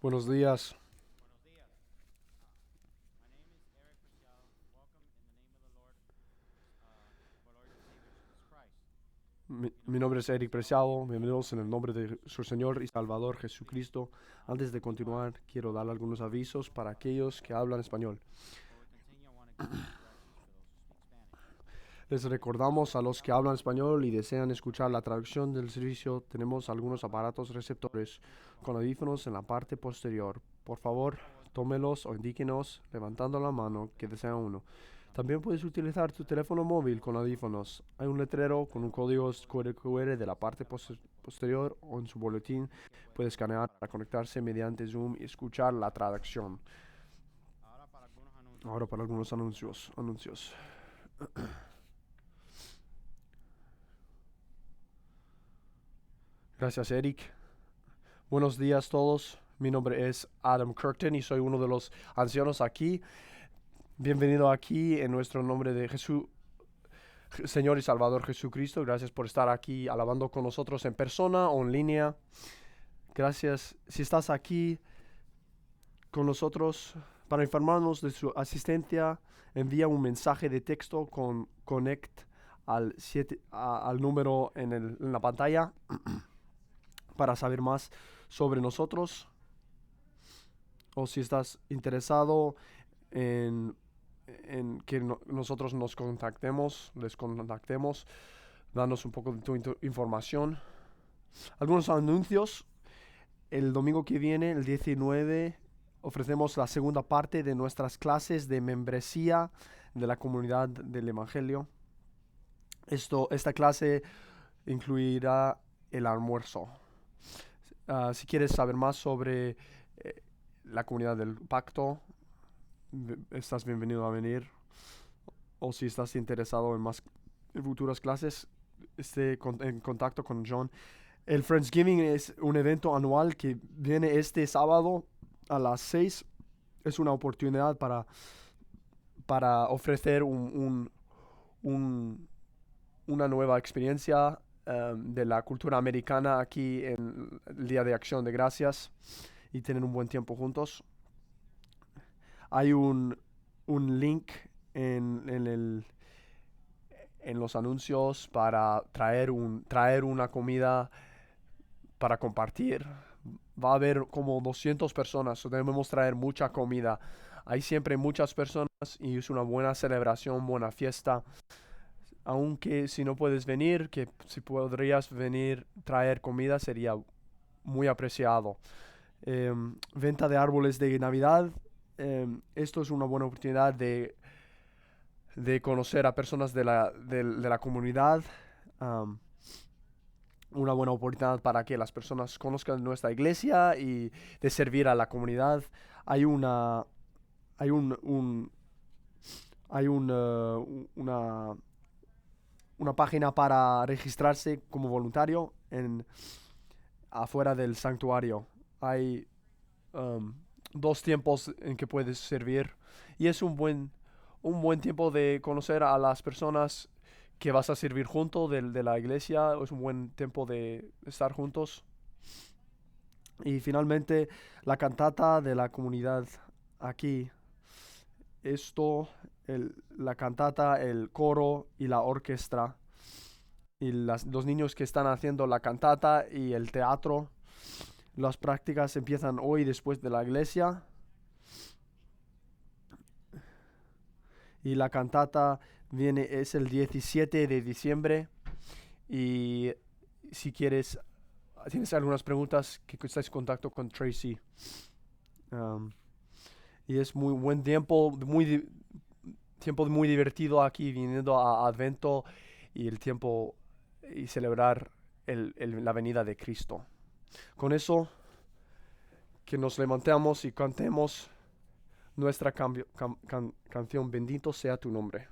Buenos días. Mi nombre es Eric Preciado. Bienvenidos en el nombre de su Señor y Salvador Jesucristo. Antes de continuar, quiero dar algunos avisos para aquellos que hablan español. Les recordamos a los que hablan español y desean escuchar la traducción del servicio, tenemos algunos aparatos receptores con audífonos en la parte posterior. Por favor, tómelos o indíquenos levantando la mano que desea uno. También puedes utilizar tu teléfono móvil con audífonos. Hay un letrero con un código QR de la parte posterior o en su boletín. Puede escanear para conectarse mediante Zoom y escuchar la traducción. Ahora para algunos anuncios. Gracias, Eric. Buenos días todos. Mi nombre es Adam Kirkton y soy uno de los ancianos aquí. Bienvenido aquí en nuestro nombre de Jesús, Señor y Salvador Jesucristo. Gracias por estar aquí alabando con nosotros en persona o en línea. Gracias. Si estás aquí con nosotros para informarnos de su asistencia, envía un mensaje de texto con Connect al número en la pantalla para saber más sobre nosotros. O si estás interesado en que nosotros les contactemos, danos un poco de tu información. Algunos anuncios. El domingo que viene, el 19, ofrecemos la segunda parte de nuestras clases de membresía de la comunidad del Evangelio. Esta clase incluirá el almuerzo. Si quieres saber más sobre la comunidad del pacto, estás bienvenido a venir. O si estás interesado en más futuras clases, esté en contacto con John. El Friendsgiving es un evento anual que viene este sábado a las 6. Es una oportunidad para ofrecer una nueva experiencia de la cultura americana aquí en el Día de Acción de Gracias y tener un buen tiempo juntos. Hay un link en los anuncios para traer una comida para compartir. Va a haber como 200 personas, debemos traer mucha comida. Hay siempre muchas personas y es una buena celebración, buena fiesta. Aunque si no puedes venir, que si podrías venir traer comida sería muy apreciado. Venta de árboles de Navidad. Esto es una buena oportunidad de conocer a personas de la comunidad. Una buena oportunidad para que las personas conozcan nuestra iglesia y de servir a la comunidad. Hay una hay un hay una página para registrarse como voluntario afuera del santuario. Hay um, dos tiempos en que puedes servir y es un buen tiempo de conocer a las personas que vas a servir junto de la iglesia. Es un buen tiempo de estar juntos. Y finalmente, la cantata de la comunidad aquí. La cantata, el coro y la orquesta. Y los niños que están haciendo la cantata y el teatro. Las prácticas empiezan hoy después de la iglesia. Y la cantata es el 17 de diciembre. Y si tienes algunas preguntas, que estés en contacto con Tracy. Um, y es muy buen tiempo, tiempo muy divertido aquí viniendo a Advento y el tiempo y celebrar la venida de Cristo. Con eso, que nos levantemos y cantemos nuestra canción Bendito sea tu nombre.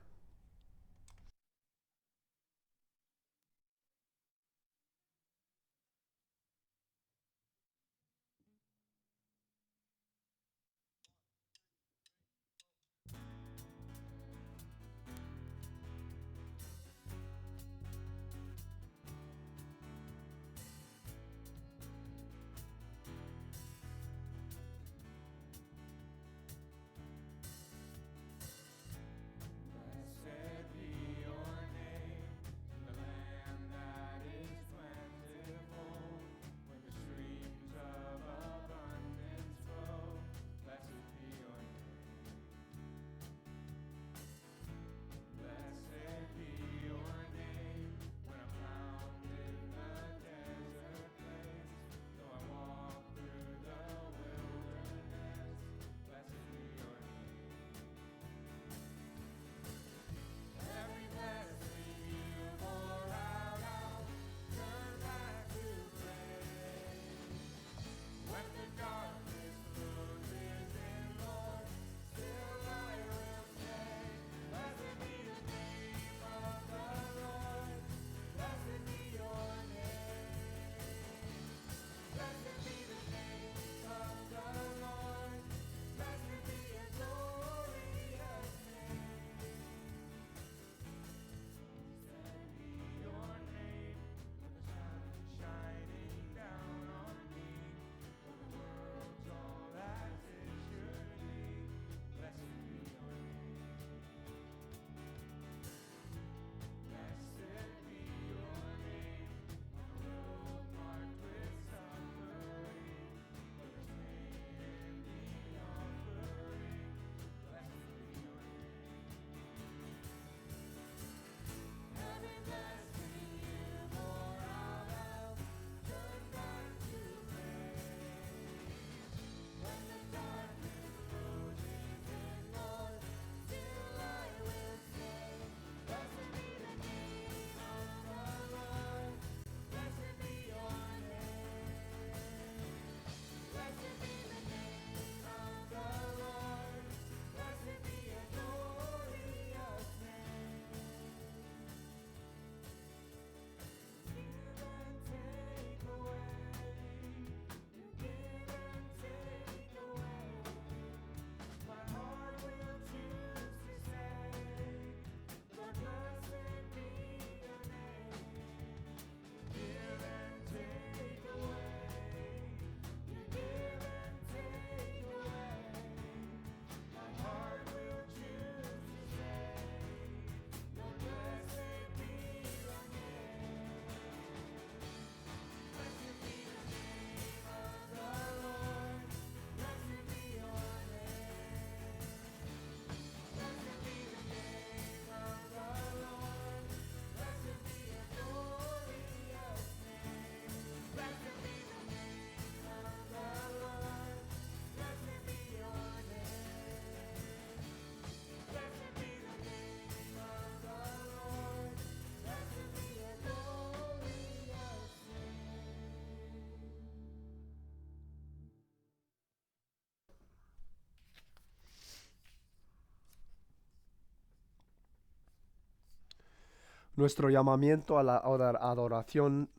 Nuestro llamamiento a la adoración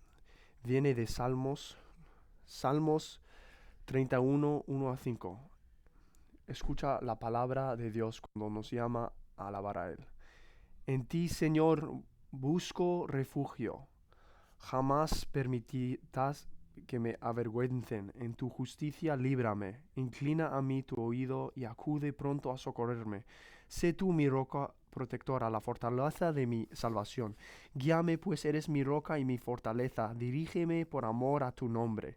viene de Salmos 31, 1 a 5. Escucha la palabra de Dios cuando nos llama a alabar a Él. En ti, Señor, busco refugio. Jamás permitirás que me avergüencen. En tu justicia líbrame. Inclina a mí tu oído y acude pronto a socorrerme. Sé tú mi roca protectora, la fortaleza de mi salvación. Guíame, pues eres mi roca y mi fortaleza. Dirígeme por amor a tu nombre.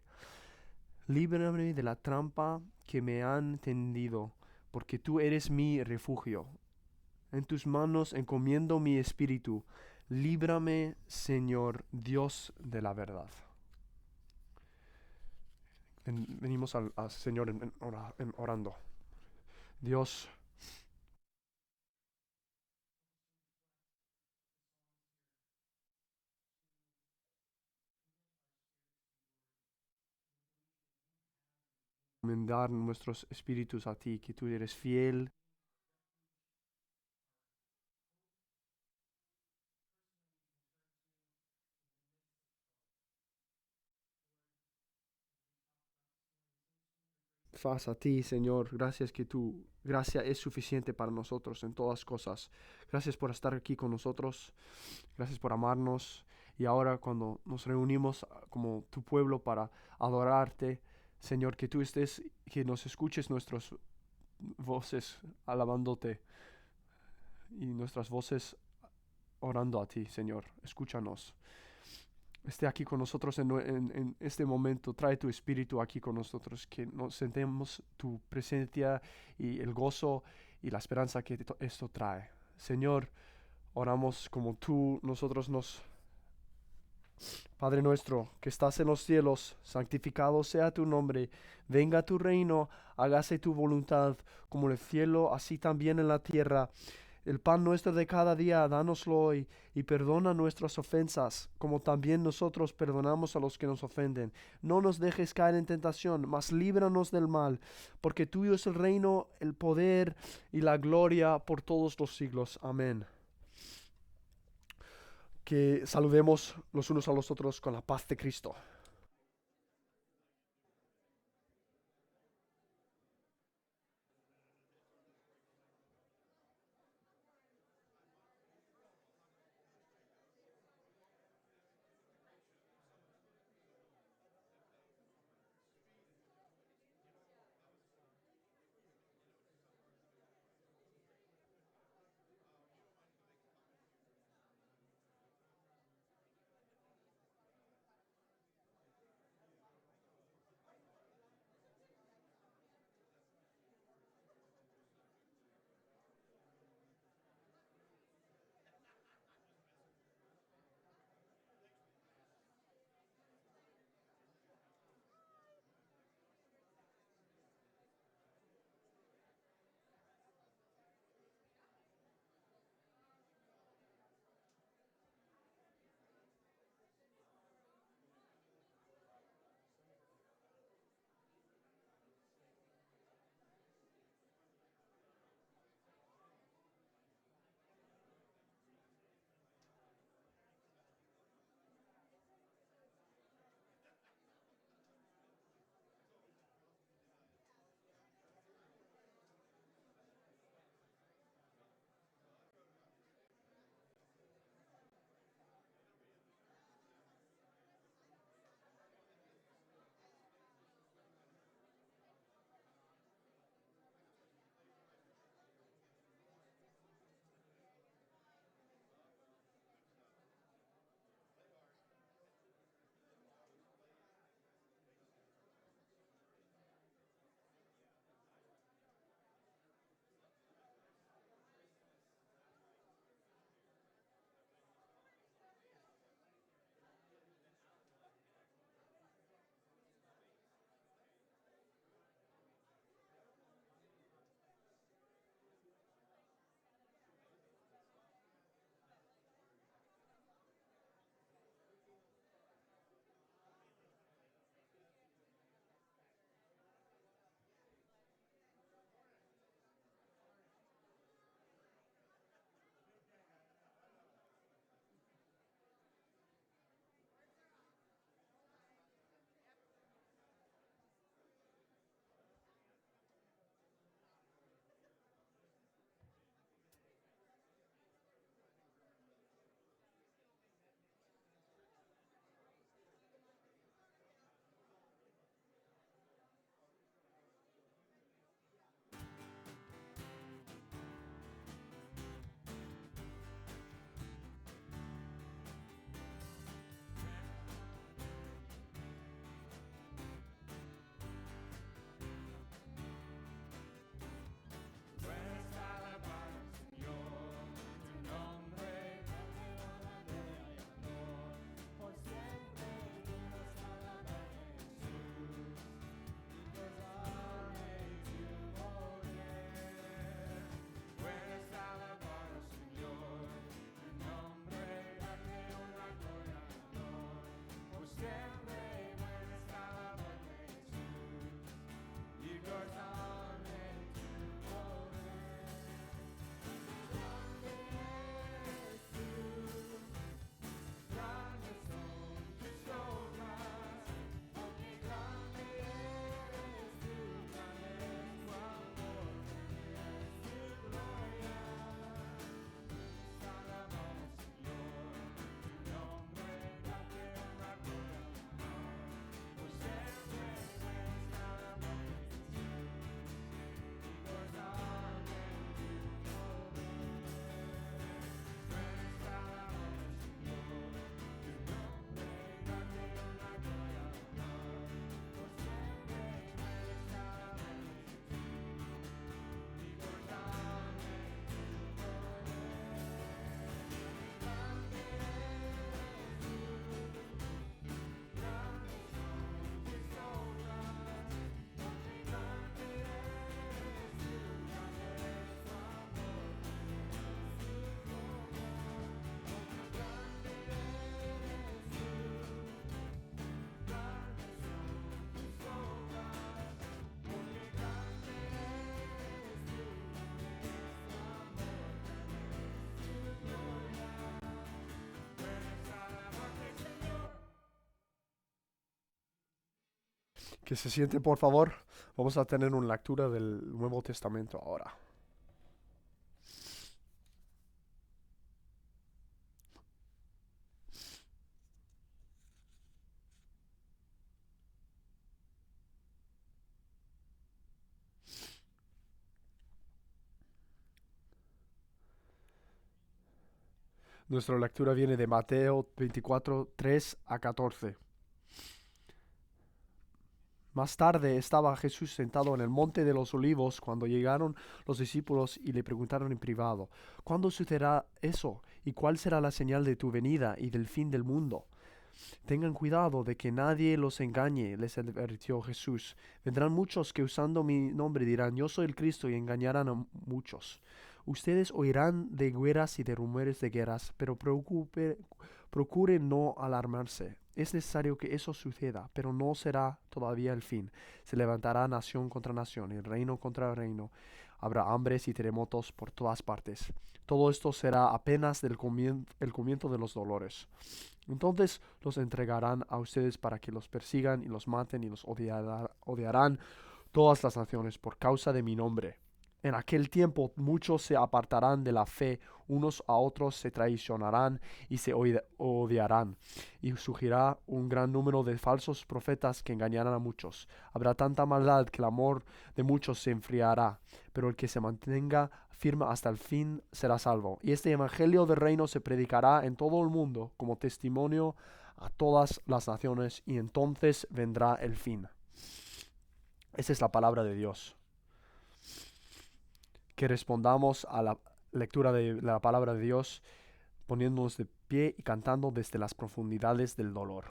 Líbrame de la trampa que me han tendido, porque tú eres mi refugio. En tus manos encomiendo mi espíritu. Líbrame, Señor, Dios de la verdad. Venimos al Señor orando. Dios, encomendar nuestros espíritus a ti, que tú eres fiel. Faz a ti, Señor. Gracias que tu gracia es suficiente para nosotros en todas cosas. Gracias por estar aquí con nosotros. Gracias por amarnos. Y ahora cuando nos reunimos como tu pueblo para adorarte, Señor, que tú estés, que nos escuches nuestras voces alabándote y nuestras voces orando a ti, Señor. Escúchanos. Esté aquí con nosotros en este momento. Trae tu espíritu aquí con nosotros, que nos sentemos tu presencia y el gozo y la esperanza que esto trae. Señor, oramos como tú, nosotros nos... Padre nuestro, que estás en los cielos, santificado sea tu nombre. Venga tu reino, hágase tu voluntad, como en el cielo, así también en la tierra. El pan nuestro de cada día, dánoslo hoy, y perdona nuestras ofensas, como también nosotros perdonamos a los que nos ofenden. No nos dejes caer en tentación, mas líbranos del mal, porque tuyo es el reino, el poder y la gloria por todos los siglos. Amén. Que saludemos los unos a los otros con la paz de Cristo. Que se siente, por favor. Vamos a tener una lectura del Nuevo Testamento ahora. Nuestra lectura viene de Mateo 24, 3 a 14. Más tarde estaba Jesús sentado en el monte de los olivos cuando llegaron los discípulos y le preguntaron en privado, ¿cuándo sucederá eso? ¿Y cuál será la señal de tu venida y del fin del mundo? Tengan cuidado de que nadie los engañe, les advirtió Jesús. Vendrán muchos que usando mi nombre dirán, yo soy el Cristo y engañarán a muchos. Ustedes oirán de guerras y de rumores de guerras, pero procuren no alarmarse. Es necesario que eso suceda, pero no será todavía el fin. Se levantará nación contra nación y reino contra reino. Habrá hambres y terremotos por todas partes. Todo esto será apenas el comienzo de los dolores. Entonces los entregarán a ustedes para que los persigan y los maten y los odiarán todas las naciones por causa de mi nombre. En aquel tiempo muchos se apartarán de la fe, unos a otros se traicionarán y se odiarán, y surgirá un gran número de falsos profetas que engañarán a muchos. Habrá tanta maldad que el amor de muchos se enfriará, pero el que se mantenga firme hasta el fin será salvo. Y este evangelio del reino se predicará en todo el mundo como testimonio a todas las naciones, y entonces vendrá el fin. Esa es la palabra de Dios. Que respondamos a la lectura de la palabra de Dios poniéndonos de pie y cantando desde las profundidades del dolor.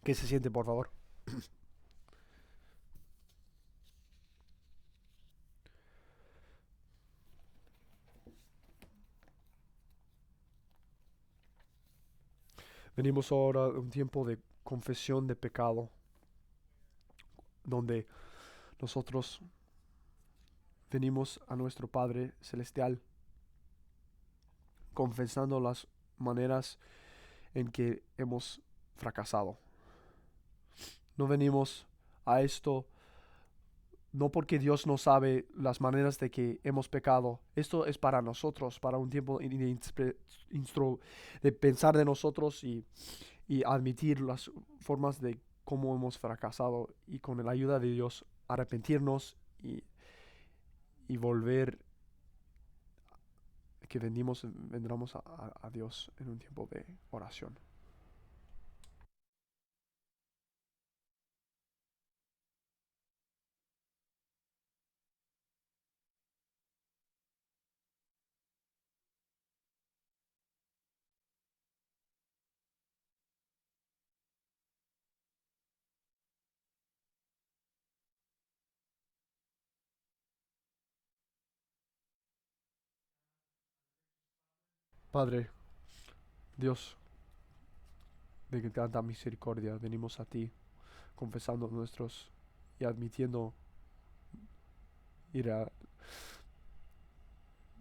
Que se siente, por favor. Venimos ahora a un tiempo de confesión de pecado, donde nosotros venimos a nuestro Padre Celestial confesando las maneras en que hemos fracasado. No venimos a esto no porque Dios no sabe las maneras de que hemos pecado. Esto es para nosotros, para un tiempo de pensar de nosotros y admitir las formas de cómo hemos fracasado y con la ayuda de Dios arrepentirnos y volver, que vendremos a Dios en un tiempo de oración. Padre, Dios de tanta misericordia, venimos a ti confesando nuestros y admitiendo ir a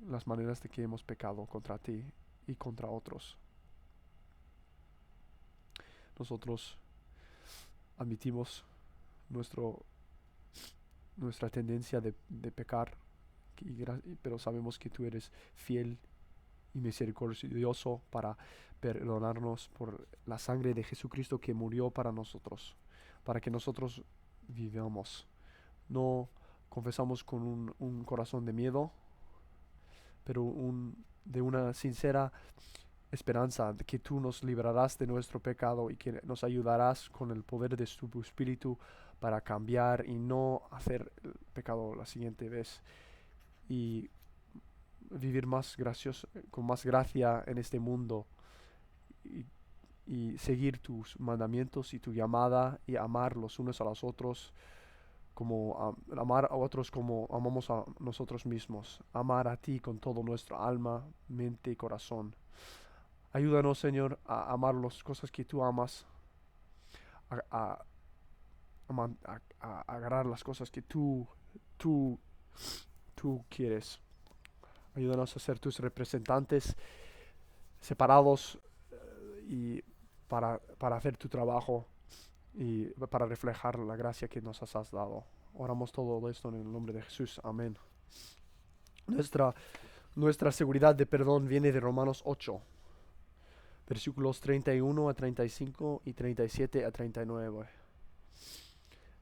las maneras de que hemos pecado contra ti y contra otros. Nosotros admitimos nuestro, nuestra tendencia de pecar, pero sabemos que tú eres fiel y misericordioso para perdonarnos por la sangre de Jesucristo que murió para nosotros, para que nosotros vivamos. No confesamos con un corazón de miedo, pero de una sincera esperanza de que tú nos librarás de nuestro pecado y que nos ayudarás con el poder de tu Espíritu para cambiar y no hacer el pecado la siguiente vez y vivir con más gracia en este mundo y, y seguir tus mandamientos y tu llamada y amar los unos a los otros como amar a otros como amamos a nosotros mismos, amar a ti con todo nuestro alma, mente y corazón. Ayúdanos, Señor, a amar las cosas que tú amas, a, a, a agarrar las cosas que tú, tú quieres. Ayúdanos a ser tus representantes separados y para hacer tu trabajo y para reflejar la gracia que nos has dado. Oramos todo esto en el nombre de Jesús. Amén. Nuestra, nuestra seguridad de perdón viene de Romanos 8, versículos 31 a 35 y 37 a 39.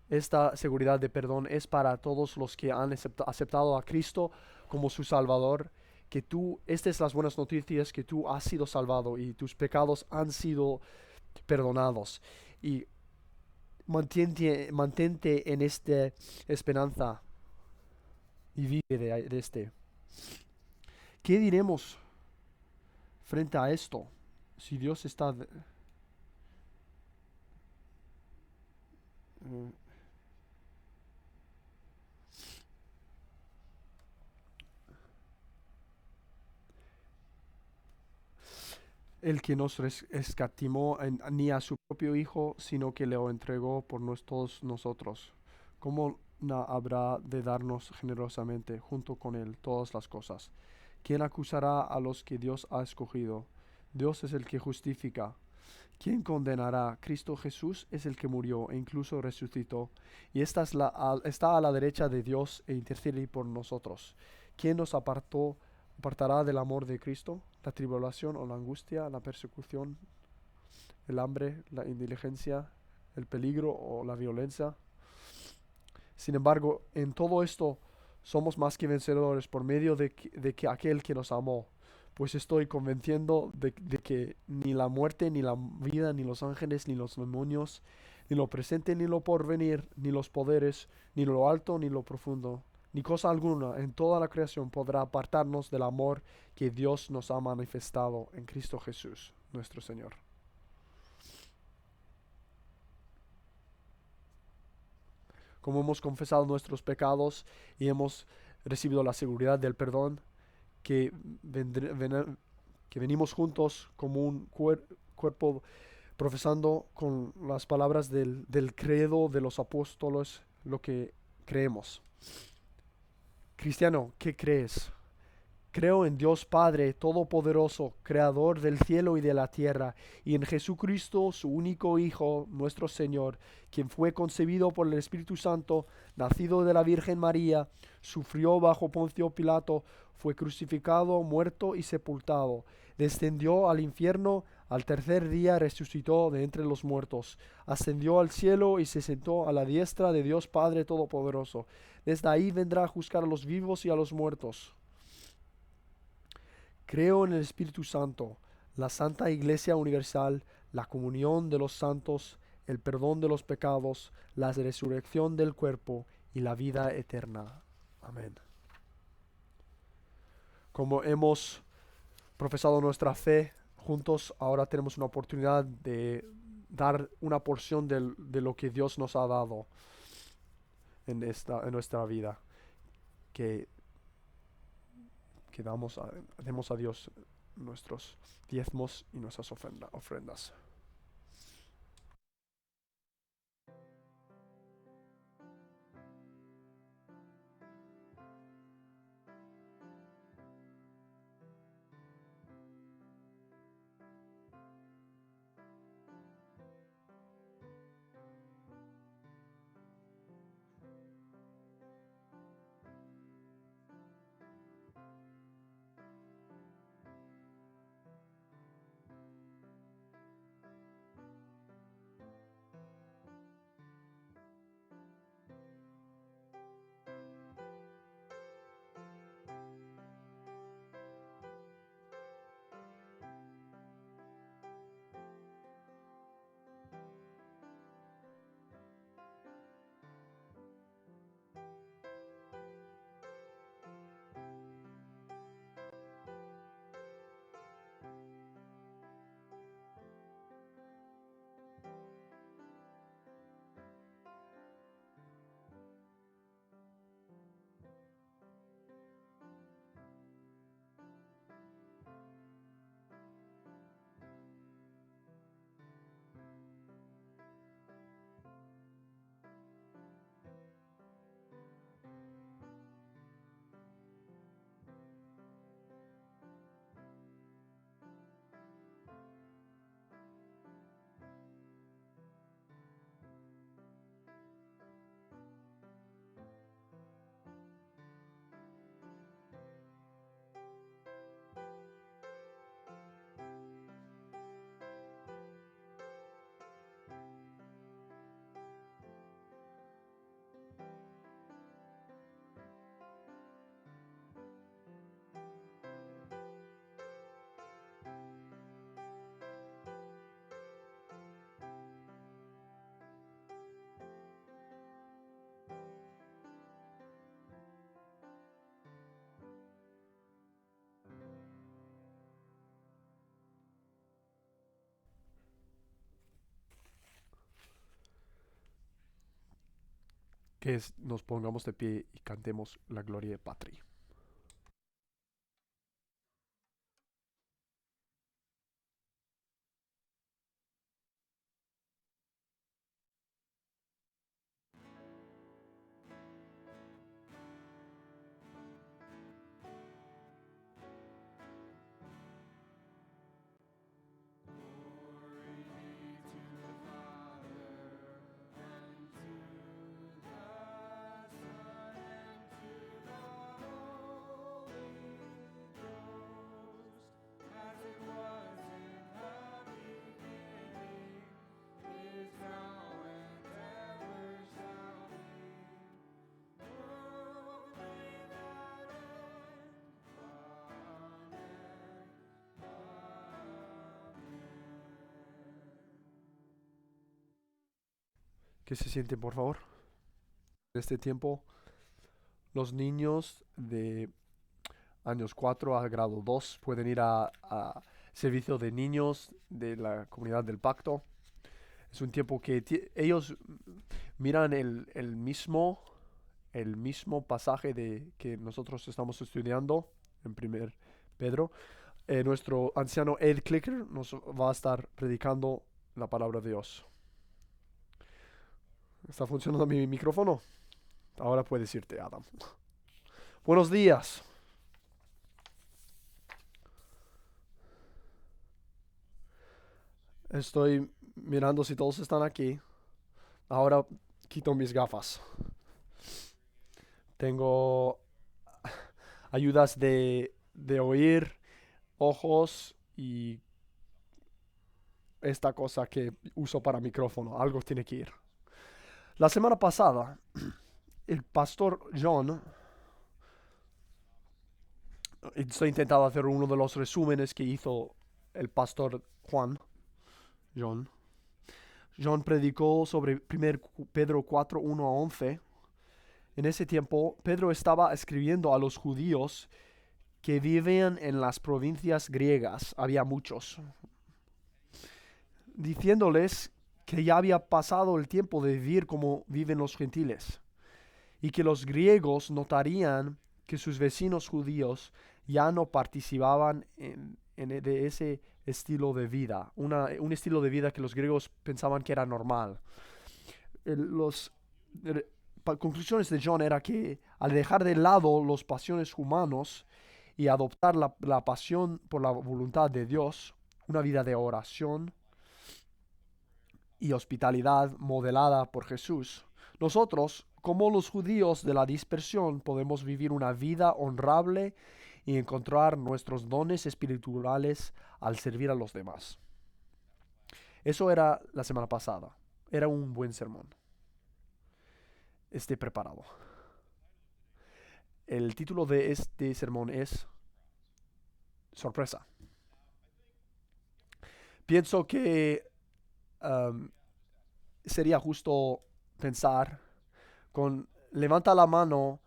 Esta seguridad de perdón es para todos los que han aceptado a Cristo como su Salvador, que estas es las buenas noticias, que tú has sido salvado y tus pecados han sido perdonados. Y mantente en esta esperanza y vive de este. ¿Qué diremos frente a esto? Si Dios está... el que nos escatimó ni a su propio Hijo, sino que le entregó por todos nosotros. ¿Cómo no habrá de darnos generosamente junto con Él todas las cosas? ¿Quién acusará a los que Dios ha escogido? Dios es el que justifica. ¿Quién condenará? Cristo Jesús es el que murió e incluso resucitó, y está a la derecha de Dios e intercede por nosotros. ¿Quién nos apartará del amor de Cristo? ¿La tribulación o la angustia, la persecución, el hambre, la indiligencia, el peligro o la violencia? Sin embargo, en todo esto somos más que vencedores por medio de que aquel que nos amó. Pues estoy convenciendo de que ni la muerte, ni la vida, ni los ángeles, ni los demonios, ni lo presente, ni lo porvenir, ni los poderes, ni lo alto, ni lo profundo, ni cosa alguna en toda la creación podrá apartarnos del amor que Dios nos ha manifestado en Cristo Jesús, nuestro Señor. como hemos confesado nuestros pecados y hemos recibido la seguridad del perdón, que, que venimos juntos como un cuerpo profesando con las palabras del credo de los apóstoles lo que creemos. Cristiano, ¿qué crees? Creo en Dios Padre Todopoderoso, Creador del cielo y de la tierra, y en Jesucristo, su único Hijo, nuestro Señor, quien fue concebido por el Espíritu Santo, nacido de la Virgen María, sufrió bajo Poncio Pilato, fue crucificado, muerto y sepultado, descendió al infierno, al tercer día resucitó de entre los muertos, ascendió al cielo y se sentó a la diestra de Dios Padre Todopoderoso. Desde ahí vendrá a juzgar a los vivos y a los muertos. Creo en el Espíritu Santo, la Santa Iglesia Universal, la comunión de los santos, el perdón de los pecados, la resurrección del cuerpo y la vida eterna. Amén. Como hemos profesado nuestra fe juntos, ahora tenemos una oportunidad de dar una porción de lo que Dios nos ha dado en nuestra vida, que demos a Dios nuestros diezmos y nuestras ofrendas. Nos pongamos de pie y cantemos la gloria de Patri. ¿Qué se siente, por favor? En este tiempo, los niños de años 4 a grado 2 pueden ir a servicio de niños de la comunidad del pacto. Es un tiempo que ellos miran el mismo pasaje que nosotros estamos estudiando en primer Pedro. Nuestro anciano Ed Clicker nos va a estar predicando la palabra de Dios. ¿Está funcionando mi micrófono? Ahora puedes irte, Adam. Buenos días. Estoy mirando si todos están aquí. Ahora quito mis gafas. Tengo ayudas de oír, ojos y esta cosa que uso para micrófono. Algo tiene que ir. La semana pasada, el pastor John, estoy intentando hacer uno de los resúmenes que hizo el pastor John. John predicó sobre 1 Pedro 4, 1 a 11. En ese tiempo, Pedro estaba escribiendo a los judíos que vivían en las provincias griegas, había muchos, diciéndoles que ya había pasado el tiempo de vivir como viven los gentiles, y que los griegos notarían que sus vecinos judíos ya no participaban de ese estilo de vida, un estilo de vida que los griegos pensaban que era normal. Los conclusiones de John era que al dejar de lado las pasiones humanos y adoptar la pasión por la voluntad de Dios, una vida de oración y hospitalidad modelada por Jesús, nosotros, como los judíos de la dispersión, podemos vivir una vida honrable y encontrar nuestros dones espirituales al servir a los demás. Eso era la semana pasada. Era un buen sermón. Esté preparado. El título de este sermón es Sorpresa. Pienso que um, sería justo pensar levanta la mano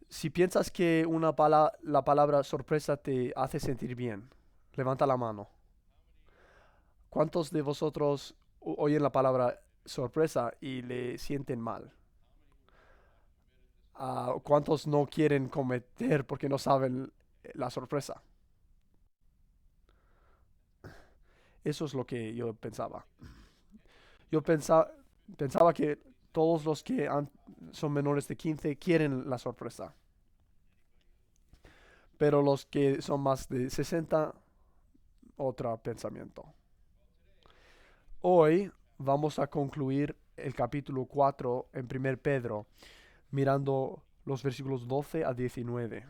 si piensas que la palabra sorpresa te hace sentir bien. Levanta la mano. ¿Cuántos de vosotros oyen la palabra sorpresa y le sienten mal? ¿Cuántos no quieren cometer porque no saben la sorpresa? Eso es lo que yo pensaba. Yo pensaba que todos los que son menores de 15 quieren la sorpresa. Pero los que son más de 60, otro pensamiento. Hoy vamos a concluir el capítulo 4 en 1 Pedro, mirando los versículos 12 a 19.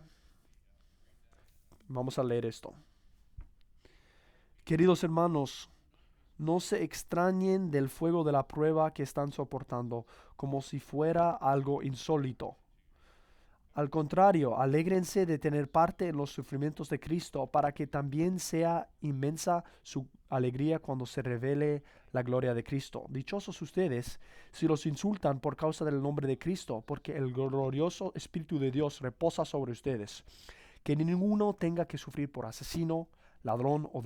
Vamos a leer esto. Queridos hermanos, no se extrañen del fuego de la prueba que están soportando, como si fuera algo insólito. Al contrario, alégrense de tener parte en los sufrimientos de Cristo, para que también sea inmensa su alegría cuando se revele la gloria de Cristo. Dichosos ustedes si los insultan por causa del nombre de Cristo, porque el glorioso Espíritu de Dios reposa sobre ustedes. Que ninguno tenga que sufrir por asesino, ladrón o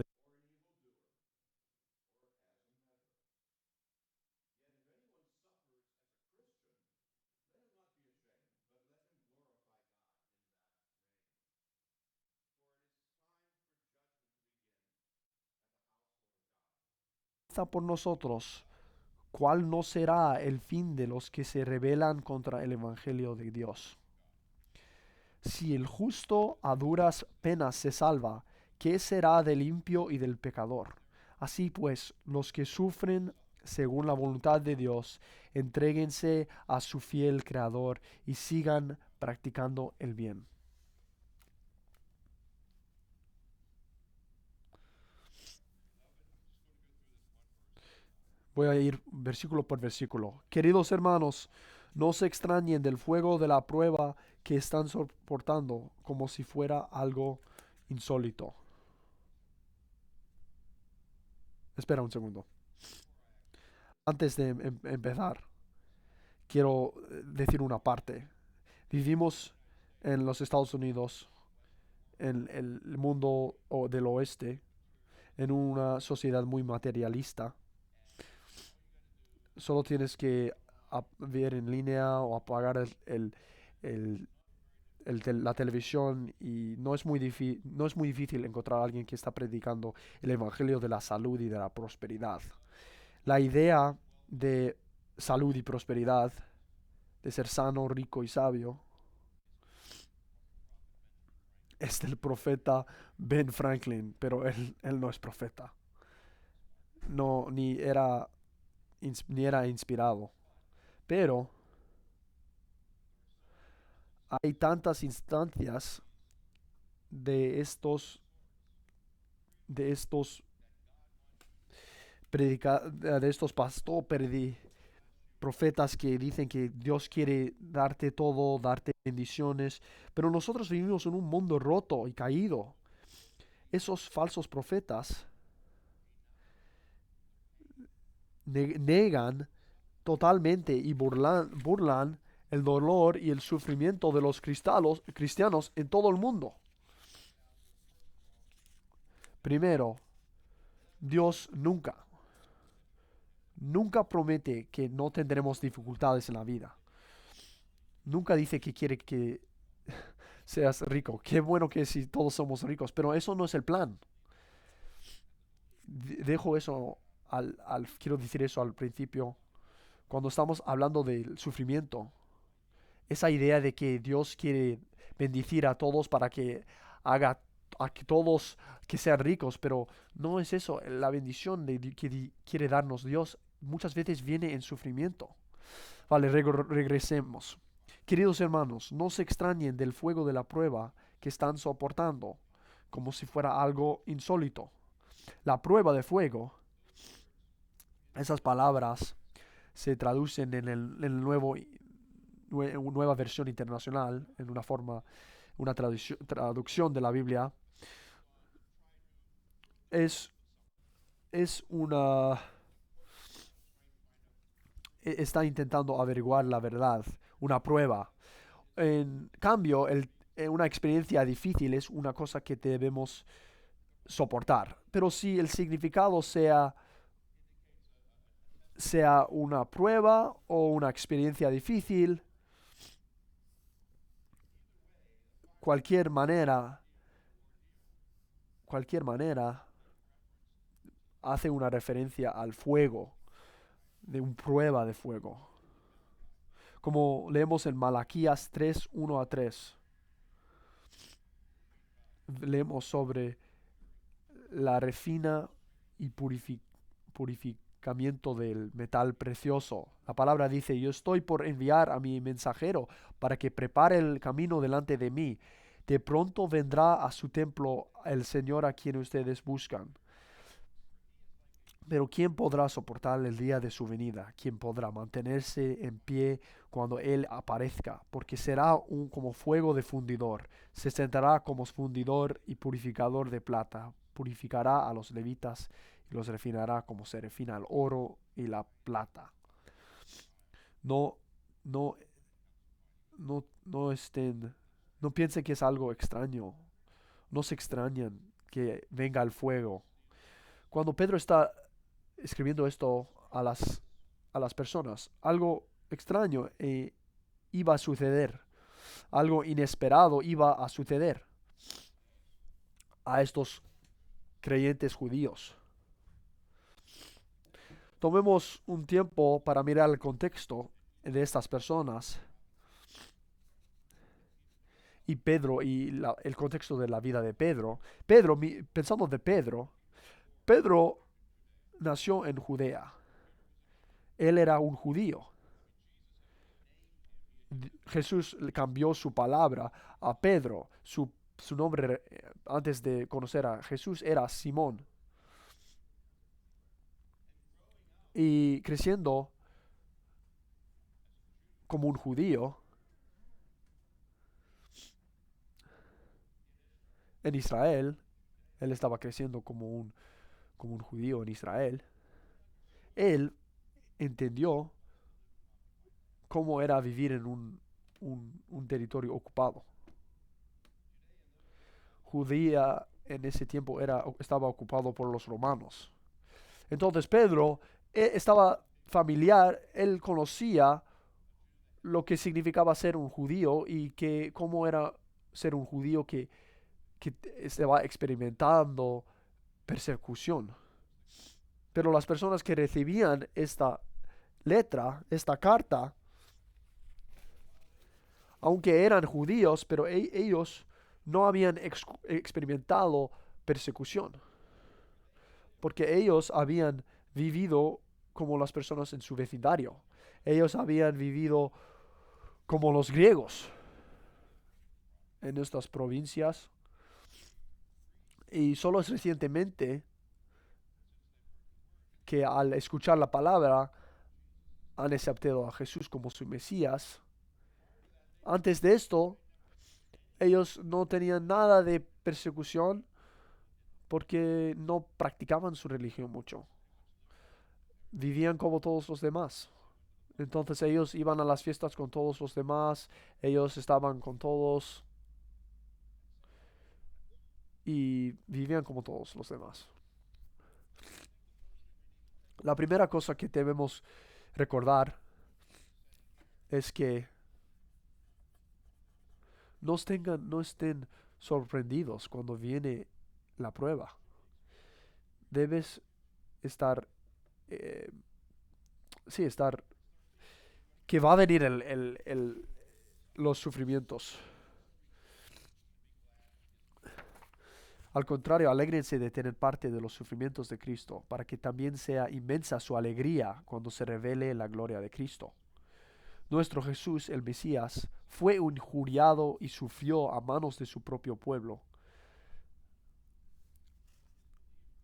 por nosotros, ¿cuál no será el fin de los que se rebelan contra el Evangelio de Dios? Si el justo a duras penas se salva, ¿qué será del impío y del pecador? Así pues, los que sufren según la voluntad de Dios, entréguense a su fiel Creador y sigan practicando el bien. Voy a ir versículo por versículo. Queridos hermanos, no se extrañen del fuego de la prueba que están soportando como si fuera algo insólito. Espera un segundo. Antes de empezar, quiero decir una parte. Vivimos en los Estados Unidos, en el mundo del oeste, en una sociedad muy materialista. Solo tienes que a ver en línea o apagar el- la televisión y no es muy difícil encontrar a alguien que está predicando el evangelio de la salud y de la prosperidad. La idea de salud y prosperidad, de ser sano, rico y sabio, es del profeta Ben Franklin, pero él no es profeta. No, ni era inspirado. Pero hay tantas instancias de de estos de estos profetas que dicen que Dios quiere darte todo, darte bendiciones, pero nosotros vivimos en un mundo roto y caído. Esos falsos profetas negan totalmente y burlan el dolor y el sufrimiento de los cristianos en todo el mundo. Primero, Dios nunca promete que no tendremos dificultades en la vida. Nunca dice que quiere que seas rico. Qué bueno que si todos somos ricos, pero eso no es el plan. Dejo eso quiero decir eso al principio. Cuando estamos hablando del sufrimiento, esa idea de que Dios quiere bendecir a todos para que haga a que todos que sean ricos, pero no es eso. La bendición que quiere darnos Dios muchas veces viene en sufrimiento. Vale, regresemos. Queridos hermanos, no se extrañen del fuego de la prueba que están soportando, como si fuera algo insólito. La prueba de fuego, esas palabras se traducen en el nueva versión internacional, en una traducción de la Biblia. Es, es una, está intentando averiguar la verdad, una prueba. En cambio, una experiencia difícil es una cosa que debemos soportar. Pero si el significado sea una prueba o una experiencia difícil, cualquier manera, cualquier manera hace una referencia al fuego, de una prueba de fuego. Como leemos en Malaquías 3, 1 a 3, leemos sobre la refina y purificamiento del metal precioso. La palabra dice, yo estoy por enviar a mi mensajero para que prepare el camino delante de mí. De pronto vendrá a su templo el Señor a quien ustedes buscan. Pero ¿quién podrá soportar el día de su venida? ¿Quién podrá mantenerse en pie cuando Él aparezca? Porque será como fuego de fundidor. Se sentará como fundidor y purificador de plata. Purificará a los levitas y los refinará como se refina el oro y la plata. No, no, no piensen que es algo extraño. No se extrañan que venga el fuego. Cuando Pedro está escribiendo esto a las personas, algo extraño iba a suceder, algo inesperado iba a suceder a estos creyentes judíos. Tomemos un tiempo para mirar el contexto de estas personas y Pedro y el contexto de la vida de Pedro. Pensando de Pedro nació en Judea. Él era un judío. Jesús le cambió su palabra a Pedro. Su nombre antes de conocer a Jesús era Simón. Y creciendo como un judío en Israel, él estaba creciendo como un judío en Israel, él entendió cómo era vivir en un territorio ocupado. Judía en ese tiempo estaba ocupado por los romanos. Entonces Pedro estaba familiar, él conocía lo que significaba ser un judío y que cómo era ser un judío que estaba experimentando persecución. Pero las personas que recibían esta letra, esta carta, aunque eran judíos, pero ellos no habían experimentado persecución, porque ellos habían vivido como las personas en su vecindario. Ellos habían vivido como los griegos en estas provincias. Y solo es recientemente que al escuchar la palabra han aceptado a Jesús como su Mesías. Antes de esto, ellos no tenían nada de persecución porque no practicaban su religión mucho. Vivían como todos los demás. Entonces ellos iban a las fiestas con todos los demás, ellos estaban con todos y vivían como todos los demás. La primera cosa que debemos recordar es que no estén sorprendidos cuando viene la prueba. Debes estar, eh, sí, estar, que va a venir los sufrimientos. Al contrario, alégrense de tener parte de los sufrimientos de Cristo, para que también sea inmensa su alegría cuando se revele la gloria de Cristo. Nuestro Jesús, el Mesías, fue injuriado y sufrió a manos de su propio pueblo.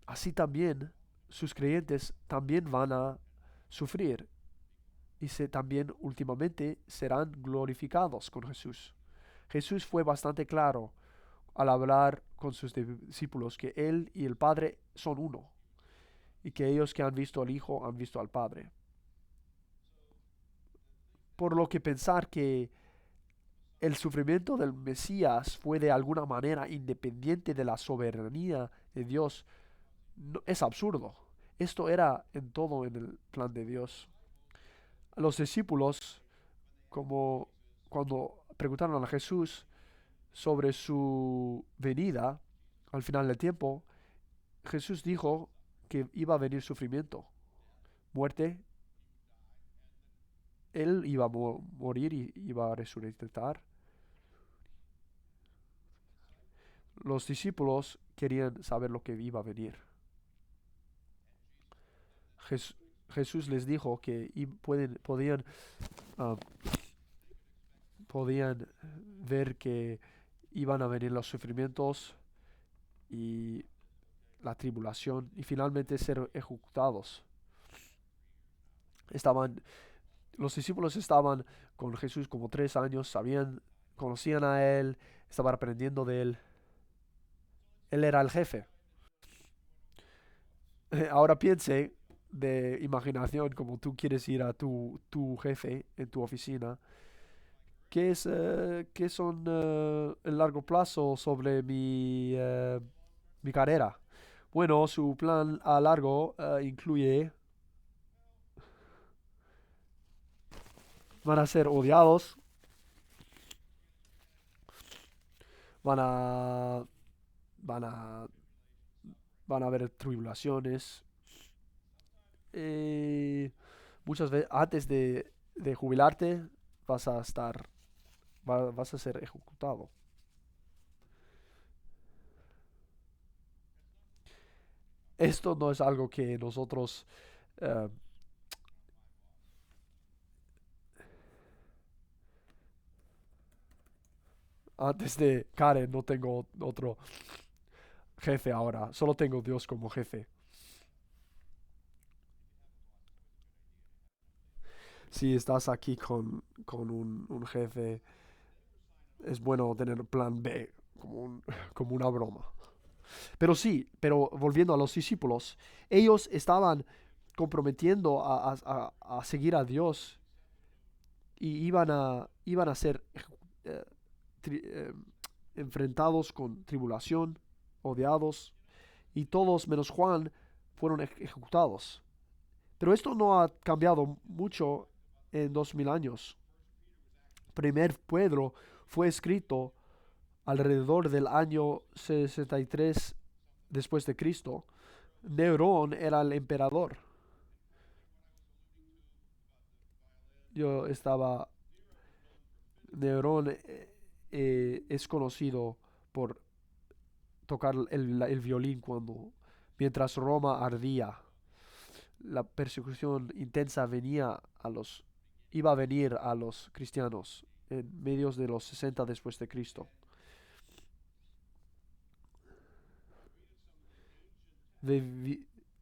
Así también sus creyentes también van a sufrir y también últimamente serán glorificados con Jesús. Jesús fue bastante claro al hablar con sus discípulos que Él y el Padre son uno y que ellos que han visto al Hijo han visto al Padre. Por lo que pensar que el sufrimiento del Mesías fue de alguna manera independiente de la soberanía de Dios es absurdo. Esto era en todo en el plan de Dios. Los discípulos, como cuando preguntaron a Jesús sobre su venida al final del tiempo, Jesús dijo que iba a venir sufrimiento, muerte. Él iba a morir y iba a resucitar. Los discípulos querían saber lo que iba a venir. Jesús les dijo que ah, podían ver que iban a venir los sufrimientos y la tribulación y finalmente ser ejecutados. Estaban, los discípulos estaban con Jesús como 3 años, conocían a Él, estaban aprendiendo de Él. Él era el jefe. Ahora piense de imaginación como tú quieres ir a tu jefe en tu oficina. ¿Qué son el largo plazo sobre mi carrera? Bueno, su plan a largo incluye, van a ser odiados, van a, van a, van a haber tribulaciones. eh, Muchas veces, antes de jubilarte, vas a estar, vas a ser ejecutado. Esto no es algo que nosotros eh, antes de Karen no tengo otro jefe ahora, solo tengo Dios como jefe. Si estás aquí con un jefe, es bueno tener plan B, como una broma. Pero sí, pero volviendo a los discípulos, ellos estaban comprometiendo a seguir a Dios y iban a ser eh, tri- eh, enfrentados con tribulación, odiados, y todos menos Juan fueron ejecutados. Pero esto no ha cambiado mucho en 2000 años. Primer Pedro fue escrito alrededor del año 63 después de Cristo. Nerón era el emperador. Yo estaba... Nerón es conocido por tocar el violín mientras Roma ardía. La persecución intensa iba a venir a los cristianos en medios de los 60 después de Cristo.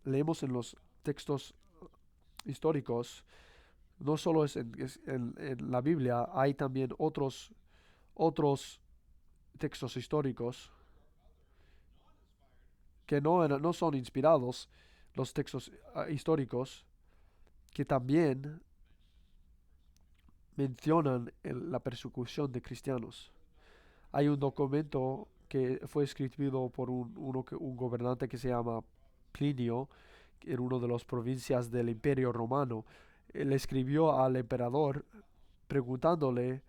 Leemos en los textos históricos, no solo en la Biblia, hay también otros textos históricos que no son inspirados, los textos históricos, que también mencionan la persecución de cristianos. Hay un documento que fue escrito por un gobernante que se llama Plinio, en una de las provincias del Imperio Romano. Él escribió al emperador preguntándole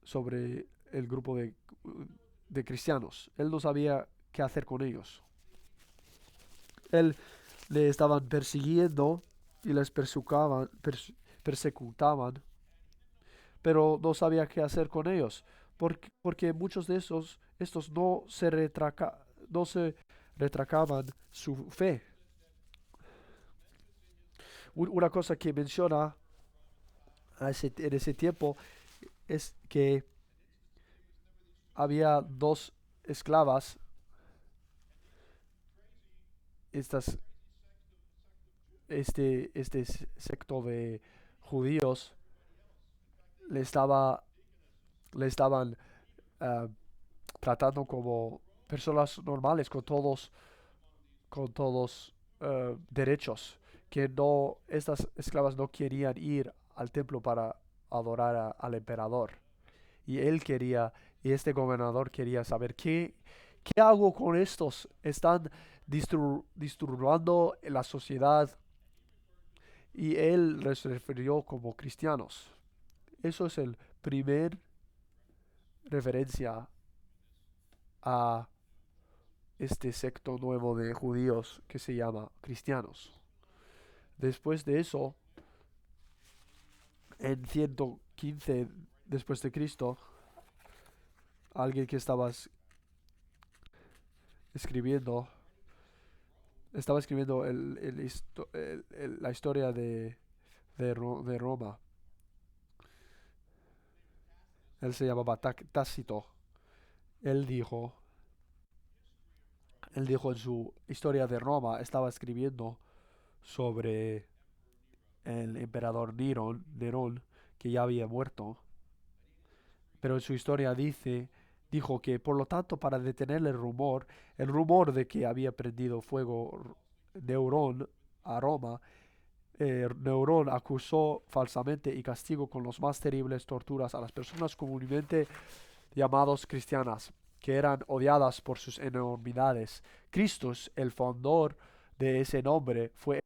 sobre el grupo de cristianos. Él no sabía qué hacer con ellos. Él le estaban persiguiendo y les persecutaban, pero no sabía qué hacer con ellos, porque muchos de estos no se retracaban su fe. Una cosa que menciona en ese tiempo es que había dos esclavas, estas, este secto de judíos le estaba, le estaban ah, tratando como personas normales con todos derechos, que no, estas esclavas no querían ir al templo para adorar al emperador. Y y este gobernador quería saber qué hago con estos. Están disturbando la sociedad, y él les refirió como cristianos. Eso es el primer referencia a este secto nuevo de judíos que se llama cristianos. Después de eso, en 115 después de Cristo, alguien que escribiendo, estaba escribiendo la historia de Roma. Él se llamaba Tácito. Él dijo, él dijo en su historia de Roma, estaba escribiendo sobre el emperador Nerón, que ya había muerto. Pero en su historia dijo que, por lo tanto, para detener el rumor de que había prendido fuego Neurón a Roma, Neurón acusó falsamente y castigó con las más terribles torturas a las personas comúnmente llamadas cristianas, que eran odiadas por sus enormidades. Cristo, el fundador de ese nombre, fue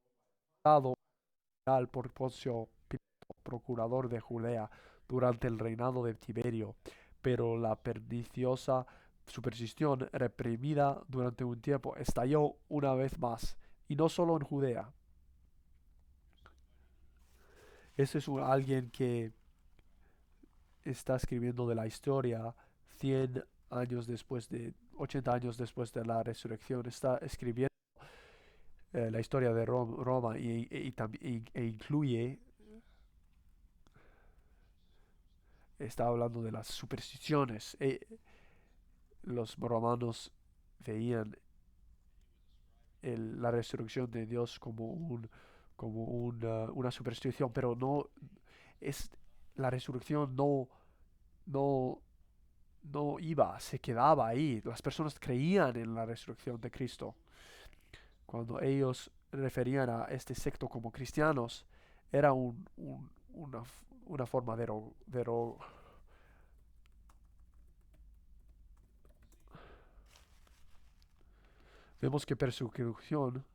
dado por Poncio Pilato, procurador de Judea, durante el reinado de Tiberio, pero la perniciosa superstición reprimida durante un tiempo estalló una vez más, y no solo en Judea. Ese es alguien que está escribiendo de la historia 100 años después 80 años después de la resurrección. Está escribiendo la historia de Roma, e incluye, está hablando de las supersticiones. Los romanos veían la resurrección de Dios como una superstición, pero no es la resurrección no, se quedaba ahí. Las personas creían en la resurrección de Cristo. Cuando ellos referían a este secto como cristianos, era una forma vemos que persecución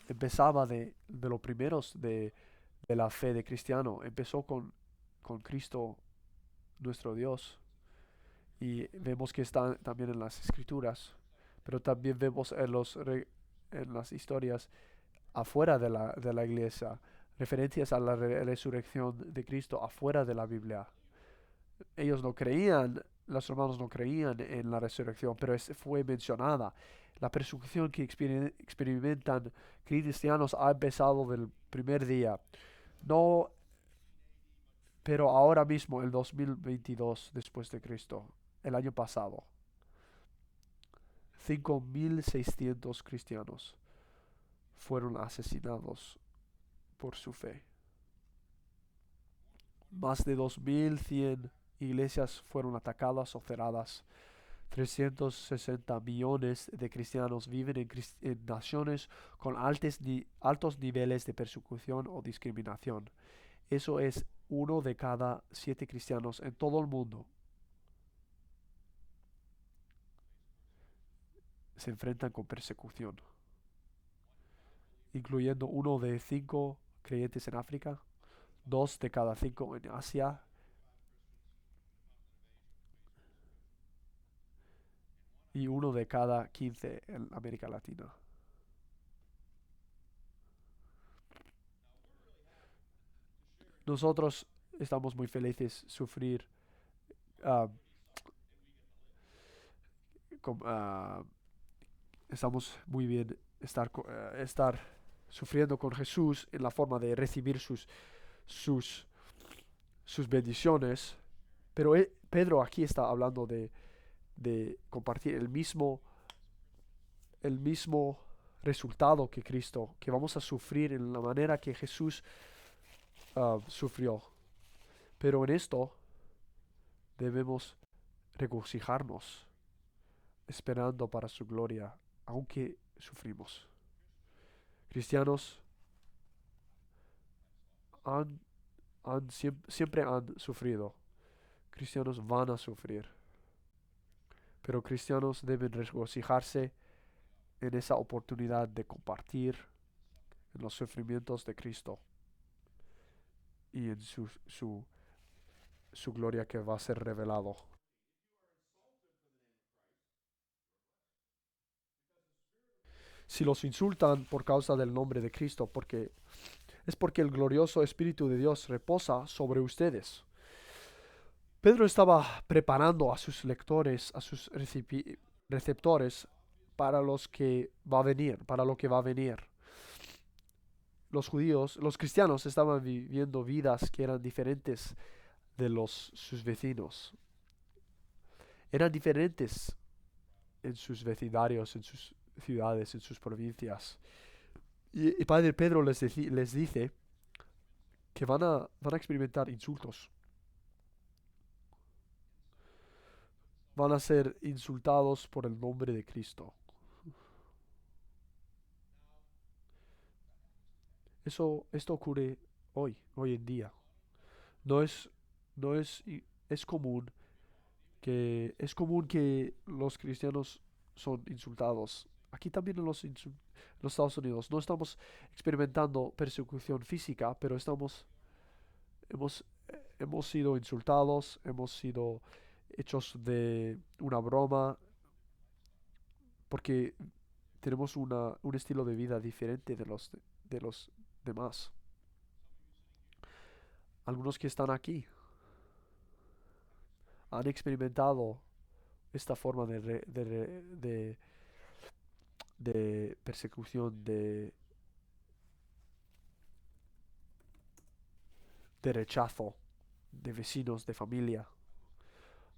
empezaba de los primeros de la fe de cristiano. Empezó con Cristo nuestro Dios. Y vemos que está también en las escrituras. Pero también vemos en las historias afuera de la iglesia. Referencias a la resurrección de Cristo afuera de la Biblia. Ellos no creían, los romanos no creían en la resurrección, pero fue mencionada. La persecución que experimentan cristianos ha empezado del primer día. No, pero ahora mismo, el 2022 después de Cristo, el año pasado, 5.600 cristianos fueron asesinados por su fe. Más de 2.100 iglesias fueron atacadas o cerradas. 360 millones de cristianos viven en naciones con altos niveles de persecución o discriminación. Eso es 1 de cada 7 cristianos en todo el mundo se enfrentan con persecución, incluyendo 1 de 5 creyentes en África, 2 de cada 5 en Asia y 1 de cada 15 en América Latina. Nosotros estamos muy felices sufrir, ah, ah, estamos muy bien estar sufriendo con Jesús en la forma de recibir sus, sus bendiciones. Pero Pedro aquí está hablando de compartir el mismo resultado que Cristo, que vamos a sufrir en la manera que Jesús sufrió. Pero en esto debemos regocijarnos, esperando para su gloria, aunque sufrimos. Cristianos han, siempre han sufrido. Cristianos van a sufrir. Pero cristianos deben regocijarse en esa oportunidad de compartir en los sufrimientos de Cristo y en su gloria que va a ser revelado. Si los insultan por causa del nombre de Cristo, es porque el glorioso Espíritu de Dios reposa sobre ustedes. Pedro estaba preparando a sus lectores, a sus receptores para los que va a venir, para lo que va a venir. Los judíos, los cristianos estaban viviendo vidas que eran diferentes de sus vecinos. Eran diferentes en sus vecindarios, en sus ciudades, en sus provincias. Y Padre Pedro les dice que van a experimentar insultos. Van a ser insultados por el nombre de Cristo. Esto ocurre hoy en día. No es, no es, es común que los cristianos son insultados. Aquí también en los Estados Unidos no estamos experimentando persecución física, pero hemos sido insultados, hemos sido hechos de una broma, porque tenemos un estilo de vida diferente de los demás. Algunos que están aquí han experimentado esta forma de persecución, de rechazo de vecinos, de familia,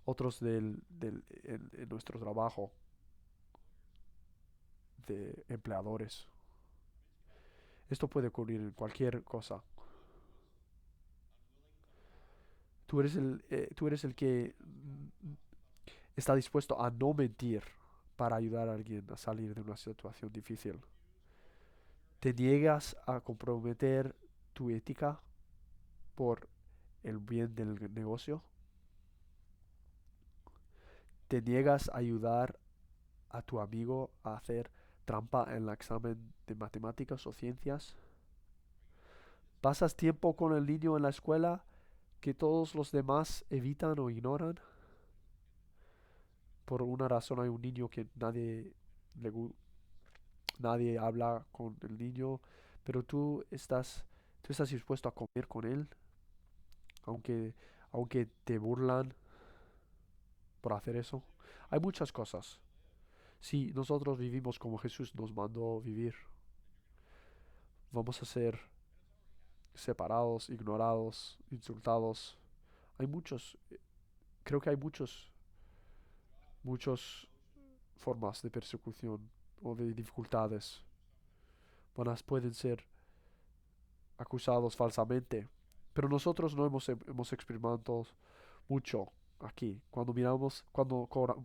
otros en nuestro trabajo, de empleadores. Esto puede ocurrir en cualquier cosa. Tú eres el que está dispuesto a no mentir para ayudar a alguien a salir de una situación difícil. Te niegas a comprometer tu ética por el bien del negocio. Te niegas a ayudar a tu amigo a hacer trampa en el examen de matemáticas o ciencias? ¿Pasas tiempo con el niño en la escuela que todos los demás evitan o ignoran? Por una razón hay un niño que nadie habla con el niño, pero tú estás dispuesto a comer con él, aunque, aunque te burlan por hacer eso. Hay muchas cosas. Si nosotros vivimos como Jesús nos mandó vivir, vamos a ser separados, ignorados, insultados. Hay creo que hay muchas formas de persecución o de dificultades. Pueden ser acusados falsamente, pero nosotros no hemos experimentado mucho aquí. Cuando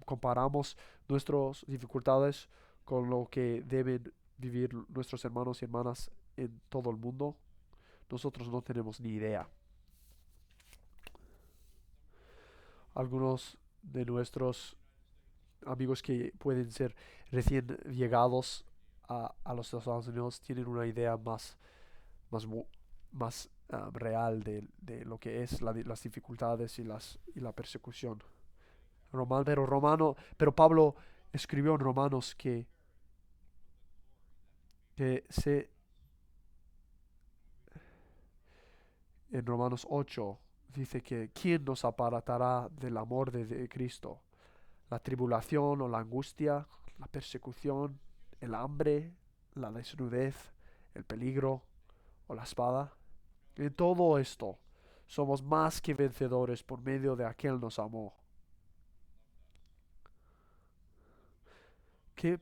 comparamos nuestras dificultades con lo que deben vivir nuestros hermanos y hermanas en todo el mundo, nosotros no tenemos ni idea. Algunos de nuestros amigos que pueden ser recién llegados a los Estados Unidos tienen una idea más, más real de lo que es las dificultades y la persecución. Pero Pablo escribió en Romanos que se, en Romanos 8 dice que ¿quién nos aparatará del amor de Cristo? ¿La tribulación o la angustia, la persecución, el hambre, la desnudez, el peligro o la espada? En todo esto somos más que vencedores por medio de aquel que nos amó. ¿Qué,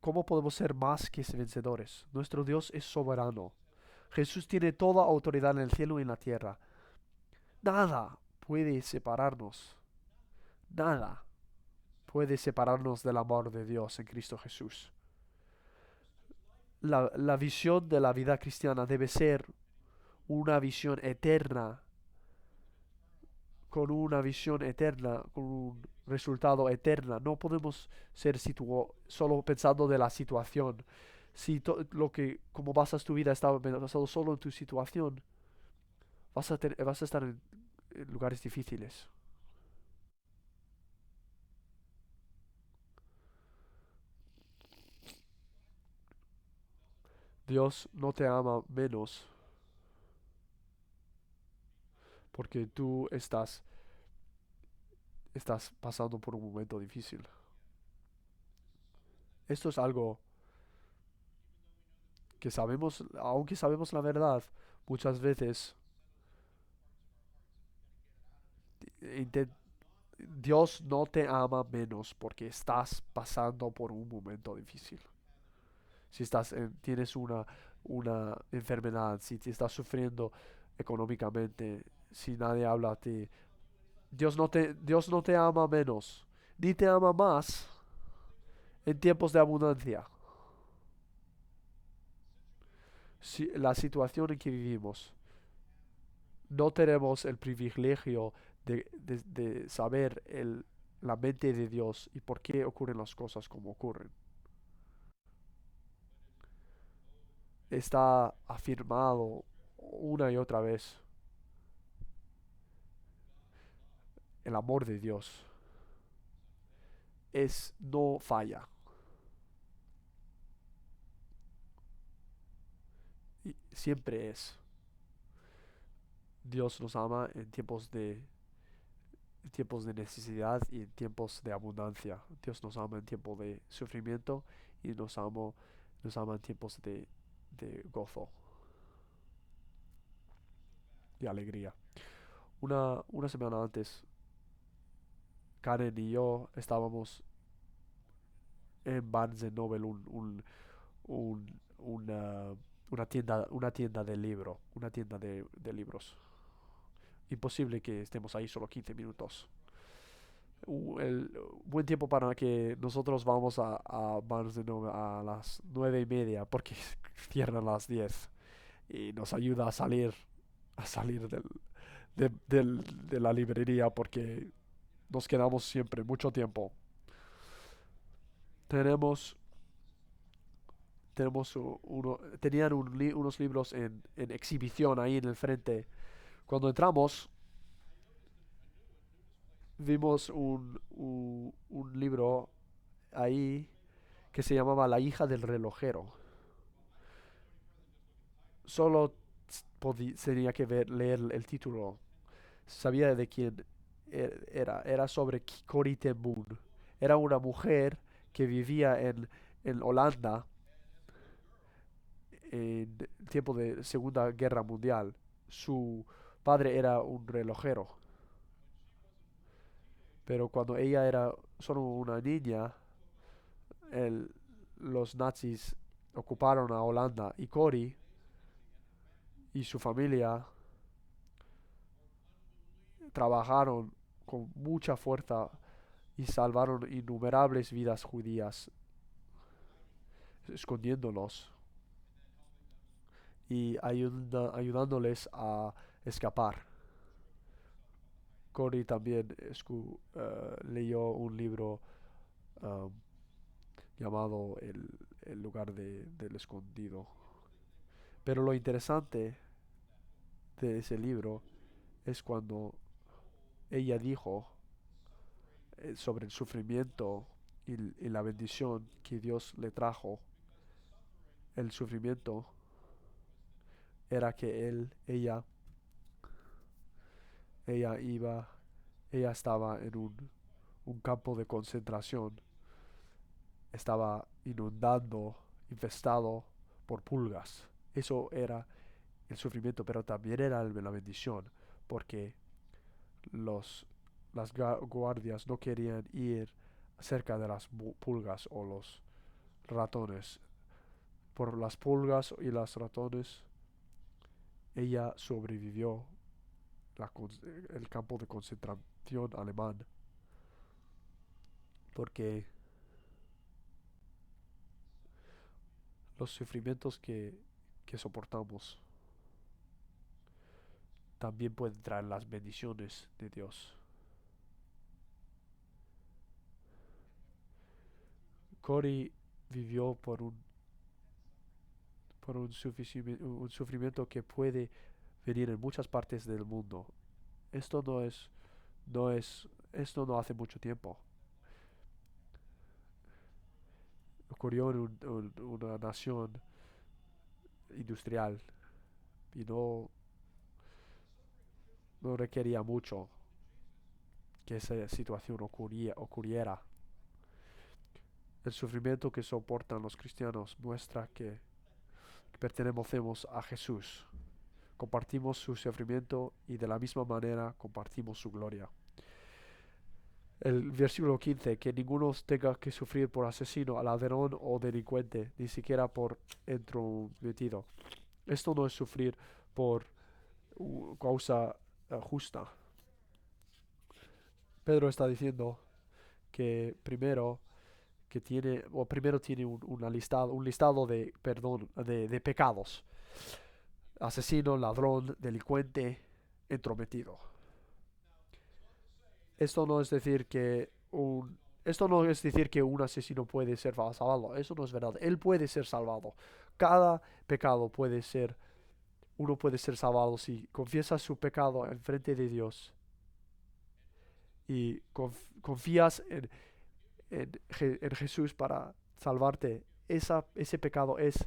¿Cómo podemos ser más que vencedores? Nuestro Dios es soberano. Jesús tiene toda autoridad en el cielo y en la tierra. Nada puede separarnos. Nada puede separarnos del amor de Dios en Cristo Jesús. La visión de la vida cristiana debe ser una visión eterna, con una visión eterna, con un resultado eterno. No podemos ser solo pensando de la situación. Si como basas tu vida está basado solo en tu situación, vas a estar en lugares difíciles. Dios no te ama menos porque tú estás pasando por un momento difícil. Esto es algo que sabemos, aunque sabemos la verdad, muchas veces inten- Dios no te ama menos porque estás pasando por un momento difícil. Si tienes una enfermedad, si te estás sufriendo económicamente, si nadie habla a ti, Dios no te ama menos, ni te ama más en tiempos de abundancia. Si, la situación en que vivimos, no tenemos el privilegio de saber la mente de Dios y por qué ocurren las cosas como ocurren. Está afirmado una y otra vez el amor de Dios. No falla. Y siempre es. Dios nos ama en tiempos de necesidad y en tiempos de abundancia. Dios nos ama en tiempos de sufrimiento y nos ama en tiempos de gozo y alegría. Una semana antes, Karen y yo estábamos en Barnes Noble, una, una tienda de libros. Imposible que estemos ahí solo 15 minutos. El buen tiempo para que nosotros vamos a Barnes Noble a las 9:30 porque cierran a las 10 y nos ayuda a salir de la librería porque nos quedamos siempre mucho tiempo. Tenemos tenían unos libros en exhibición ahí en el frente. Cuando entramos, vimos un libro ahí que se llamaba La hija del relojero. Solo tenía que leer el título. Sabía de quién era. Era sobre Corrie ten Boom. Era una mujer que vivía en Holanda en tiempo de Segunda Guerra Mundial. Su padre era un relojero, pero cuando ella era solo una niña, el- los nazis ocuparon a Holanda y Cory y su familia trabajaron con mucha fuerza y salvaron innumerables vidas judías, escondiéndolos y ayudándoles a escapar. Cory también leyó un libro um, llamado el lugar del escondido. Pero lo interesante de ese libro es cuando ella dijo sobre el sufrimiento y la bendición que Dios le trajo. El sufrimiento era que ella iba, ella estaba en un campo de concentración, estaba infestado por pulgas. Eso era el sufrimiento, pero también era la bendición, porque los, las guardias no querían ir cerca de las pulgas o los ratones. Por las pulgas y los ratones, ella sobrevivió el campo de concentración alemán, porque los sufrimientos que soportamos también pueden traer las bendiciones de Dios. Cory vivió por un sufrimiento que puede venir en muchas partes del mundo. Esto esto no hace mucho tiempo. Ocurrió en una nación industrial y no requería mucho que esa situación ocurriera. El sufrimiento que soportan los cristianos muestra que pertenecemos a Jesús. Compartimos su sufrimiento y de la misma manera compartimos su gloria. El versículo 15, que ninguno tenga que sufrir por asesino, ladrón o delincuente, ni siquiera por entrometido. Esto no es sufrir por causa justa. Pedro está diciendo que primero tiene un listado de perdón, de pecados. Asesino, ladrón, delincuente, entrometido. Esto no es decir que esto no es decir que un asesino puede ser salvado. Eso no es verdad. Él puede ser salvado. Cada pecado uno puede ser salvado si confiesa su pecado en frente de Dios y confías en Jesús para salvarte. Ese pecado es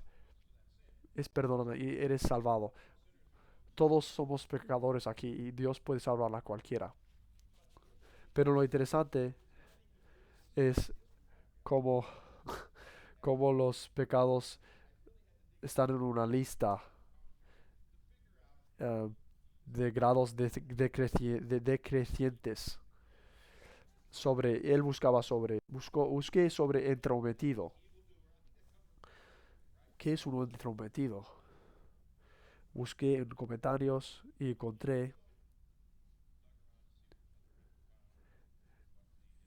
perdonado y eres salvado. Todos somos pecadores aquí y Dios puede salvar a cualquiera. Pero lo interesante es cómo, cómo los pecados están en una lista eh, de grados decrecientes. Busqué sobre entrometido. ¿Qué es un entrometido? Busqué en comentarios y encontré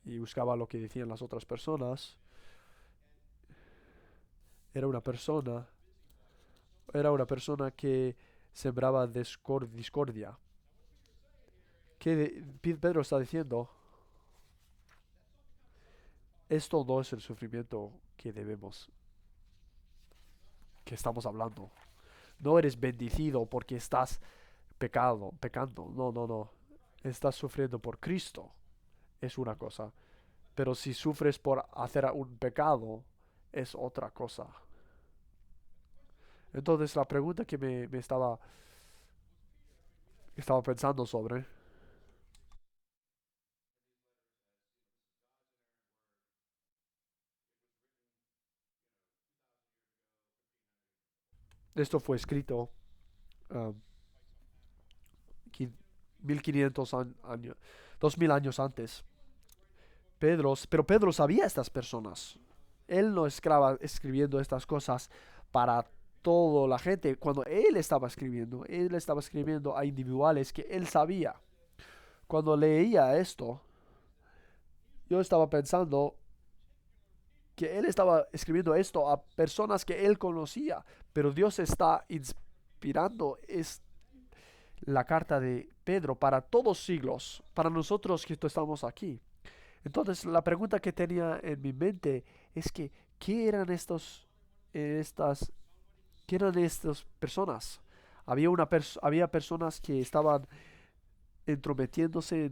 y buscaba lo que decían las otras personas. Era una persona, era una persona que sembraba discordia. Pedro está diciendo? Esto no es el sufrimiento que debemos. que estamos hablando. No eres bendecido porque estás pecando. No, no, no. Estás sufriendo por Cristo. Es una cosa. Pero si sufres por hacer un pecado, es otra cosa. Entonces la pregunta que me estaba pensando sobre, esto fue escrito um, 1500 años, 2000 años antes. Pero Pedro sabía estas personas. Él no estaba escribiendo estas cosas para toda la gente. Cuando él estaba escribiendo a individuales que él sabía. Cuando leía esto, yo estaba pensando que él estaba escribiendo esto a personas que él conocía, pero Dios está inspirando la carta de Pedro para todos siglos, para nosotros que estamos aquí. Entonces, la pregunta que tenía en mi mente es que, ¿qué eran estas, qué eran estas personas? Había personas que estaban entrometiéndose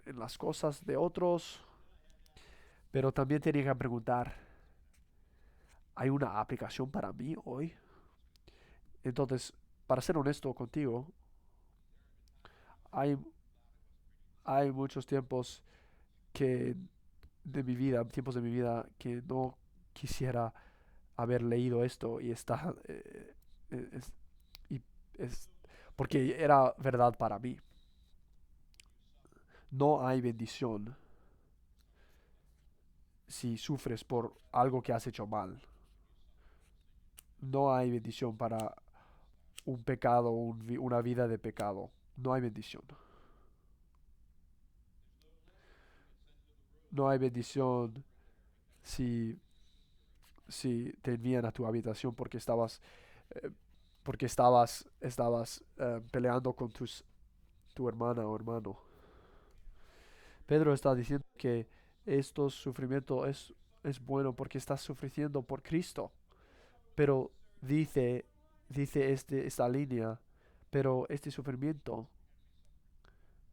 en las cosas de otros, pero también tenía que preguntar, ¿hay una aplicación para mí hoy? Entonces, para ser honesto contigo, hay, hay muchos que tiempos de mi vida que no quisiera haber leído esto y está es, y es porque era verdad para mí. No hay bendición si sufres por algo que has hecho mal. No hay bendición para un pecado, una vida de pecado. No hay bendición. No hay bendición si, si te envían a tu habitación eh, porque estabas peleando con tu hermana o hermano. Pedro está diciendo que estos sufrimiento es bueno porque estás sufriendo por Cristo. Pero dice, dice esta línea, pero este sufrimiento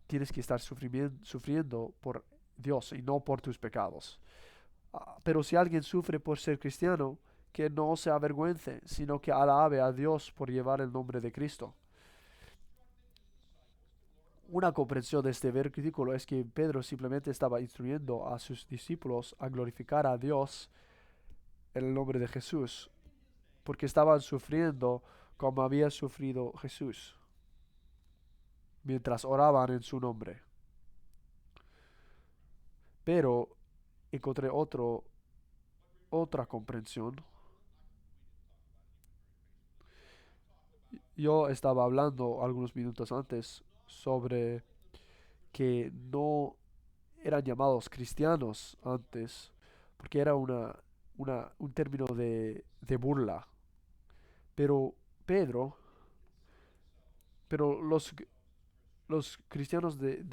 tienes que estar sufriendo por Dios y no por tus pecados. Pero si alguien sufre por ser cristiano, que no se avergüence, sino que alabe a Dios por llevar el nombre de Cristo. Una comprensión de este versículo es que Pedro simplemente estaba instruyendo a sus discípulos a glorificar a Dios en el nombre de Jesús, porque estaban sufriendo como había sufrido Jesús, mientras oraban en su nombre. Pero encontré otra comprensión. Yo estaba hablando algunos minutos antes sobre que no eran llamados cristianos antes, porque era un término de burla. Pero Pedro, pero los cristianos de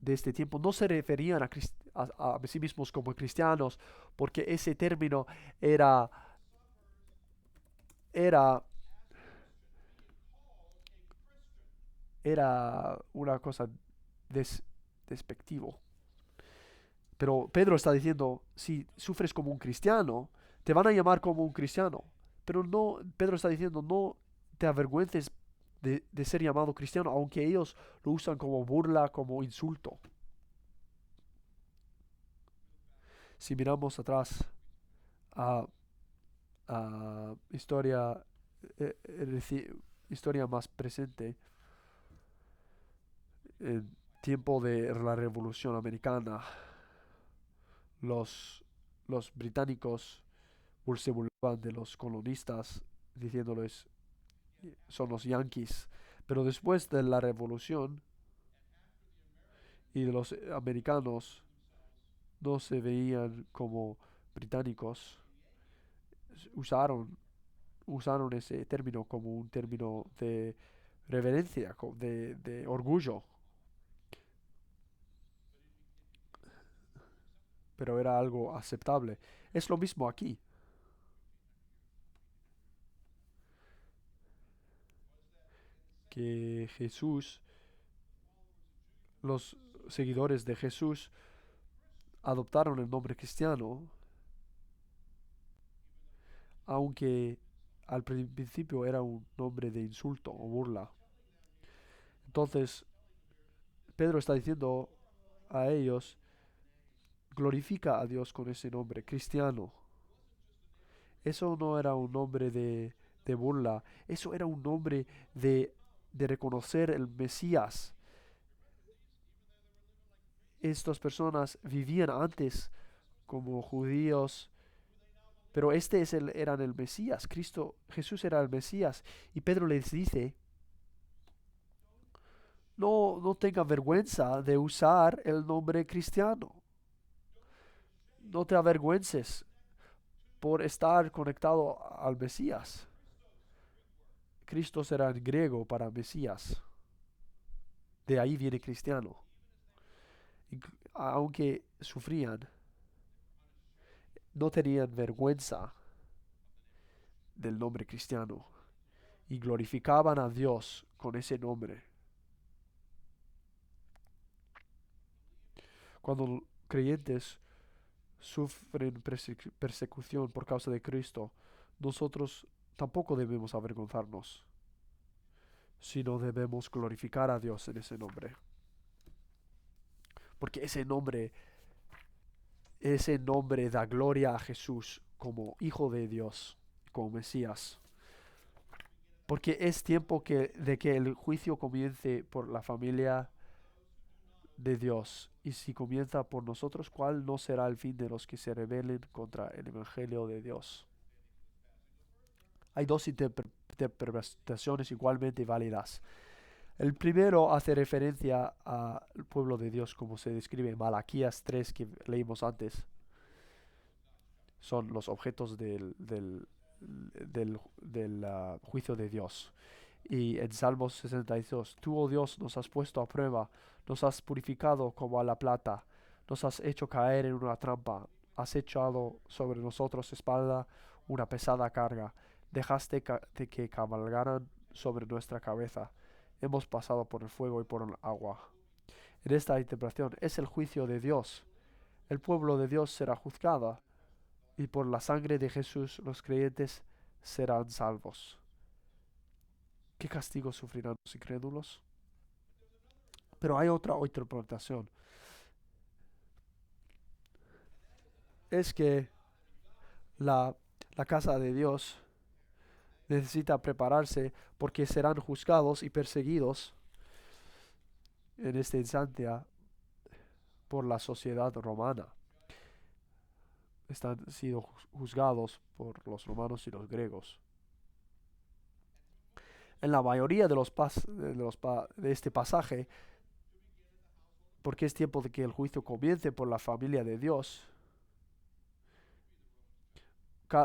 este tiempo no se referían a sí mismos como cristianos, porque ese término era, era, era una cosa des- despectivo. Pero Pedro está diciendo, si sufres como un cristiano, te van a llamar como un cristiano. Pero no, Pedro está diciendo, no te avergüences de ser llamado cristiano, aunque ellos lo usan como burla, como insulto. Si miramos atrás a, a historia más presente, en tiempo de la Revolución Americana, los, los británicos se burlaban de los colonistas diciéndoles son los yanquis. Pero después de la revolución y de los americanos no se veían como británicos, usaron, usaron ese término como un término de reverencia, de orgullo. Pero era algo aceptable. Es lo mismo aquí. que Jesús, los seguidores de Jesús, adoptaron el nombre cristiano, aunque al principio era un nombre de insulto o burla. Entonces, Pedro está diciendo a ellos, glorifica a Dios con ese nombre, cristiano. Eso no era un nombre de burla, eso era un nombre de, de reconocer el Mesías. Estas personas vivían antes como judíos, pero eran el Mesías, Cristo, Jesús era el Mesías. Y Pedro les dice, no tenga vergüenza de usar el nombre cristiano. No te avergüences por estar conectado al Mesías. Cristo será en griego para Mesías. De ahí viene cristiano. Aunque sufrían, no tenían vergüenza del nombre cristiano y glorificaban a Dios con ese nombre. Cuando creyentes sufren persecución por causa de Cristo, nosotros tampoco debemos avergonzarnos, sino debemos glorificar a Dios en ese nombre. Porque ese nombre da gloria a Jesús como Hijo de Dios, como Mesías. Porque es tiempo de que el juicio comience por la familia de Dios. Y si comienza por nosotros, ¿cuál no será el fin de los que se rebelen contra el Evangelio de Dios? Hay dos interpretaciones igualmente válidas. El primero hace referencia al pueblo de Dios como se describe en Malaquías 3 que leímos antes. Son los objetos del juicio de Dios. Y en Salmos 62, tú, oh Dios, nos has puesto a prueba, nos has purificado como a la plata, nos has hecho caer en una trampa, has echado sobre nosotros espalda una pesada carga, dejaste de que cabalgaran sobre nuestra cabeza, hemos pasado por el fuego y por el agua. En esta interpretación es el juicio de Dios. El pueblo de Dios será juzgado y por la sangre de Jesús los creyentes serán salvos. ¿Qué castigo sufrirán los incrédulos? Pero hay otra interpretación. Es que la, la casa de Dios necesita prepararse porque serán juzgados y perseguidos en esta instancia por la sociedad romana. Están siendo juzgados por los romanos y los griegos. En la mayoría de este pasaje, porque es tiempo de que el juicio comience por la familia de Dios,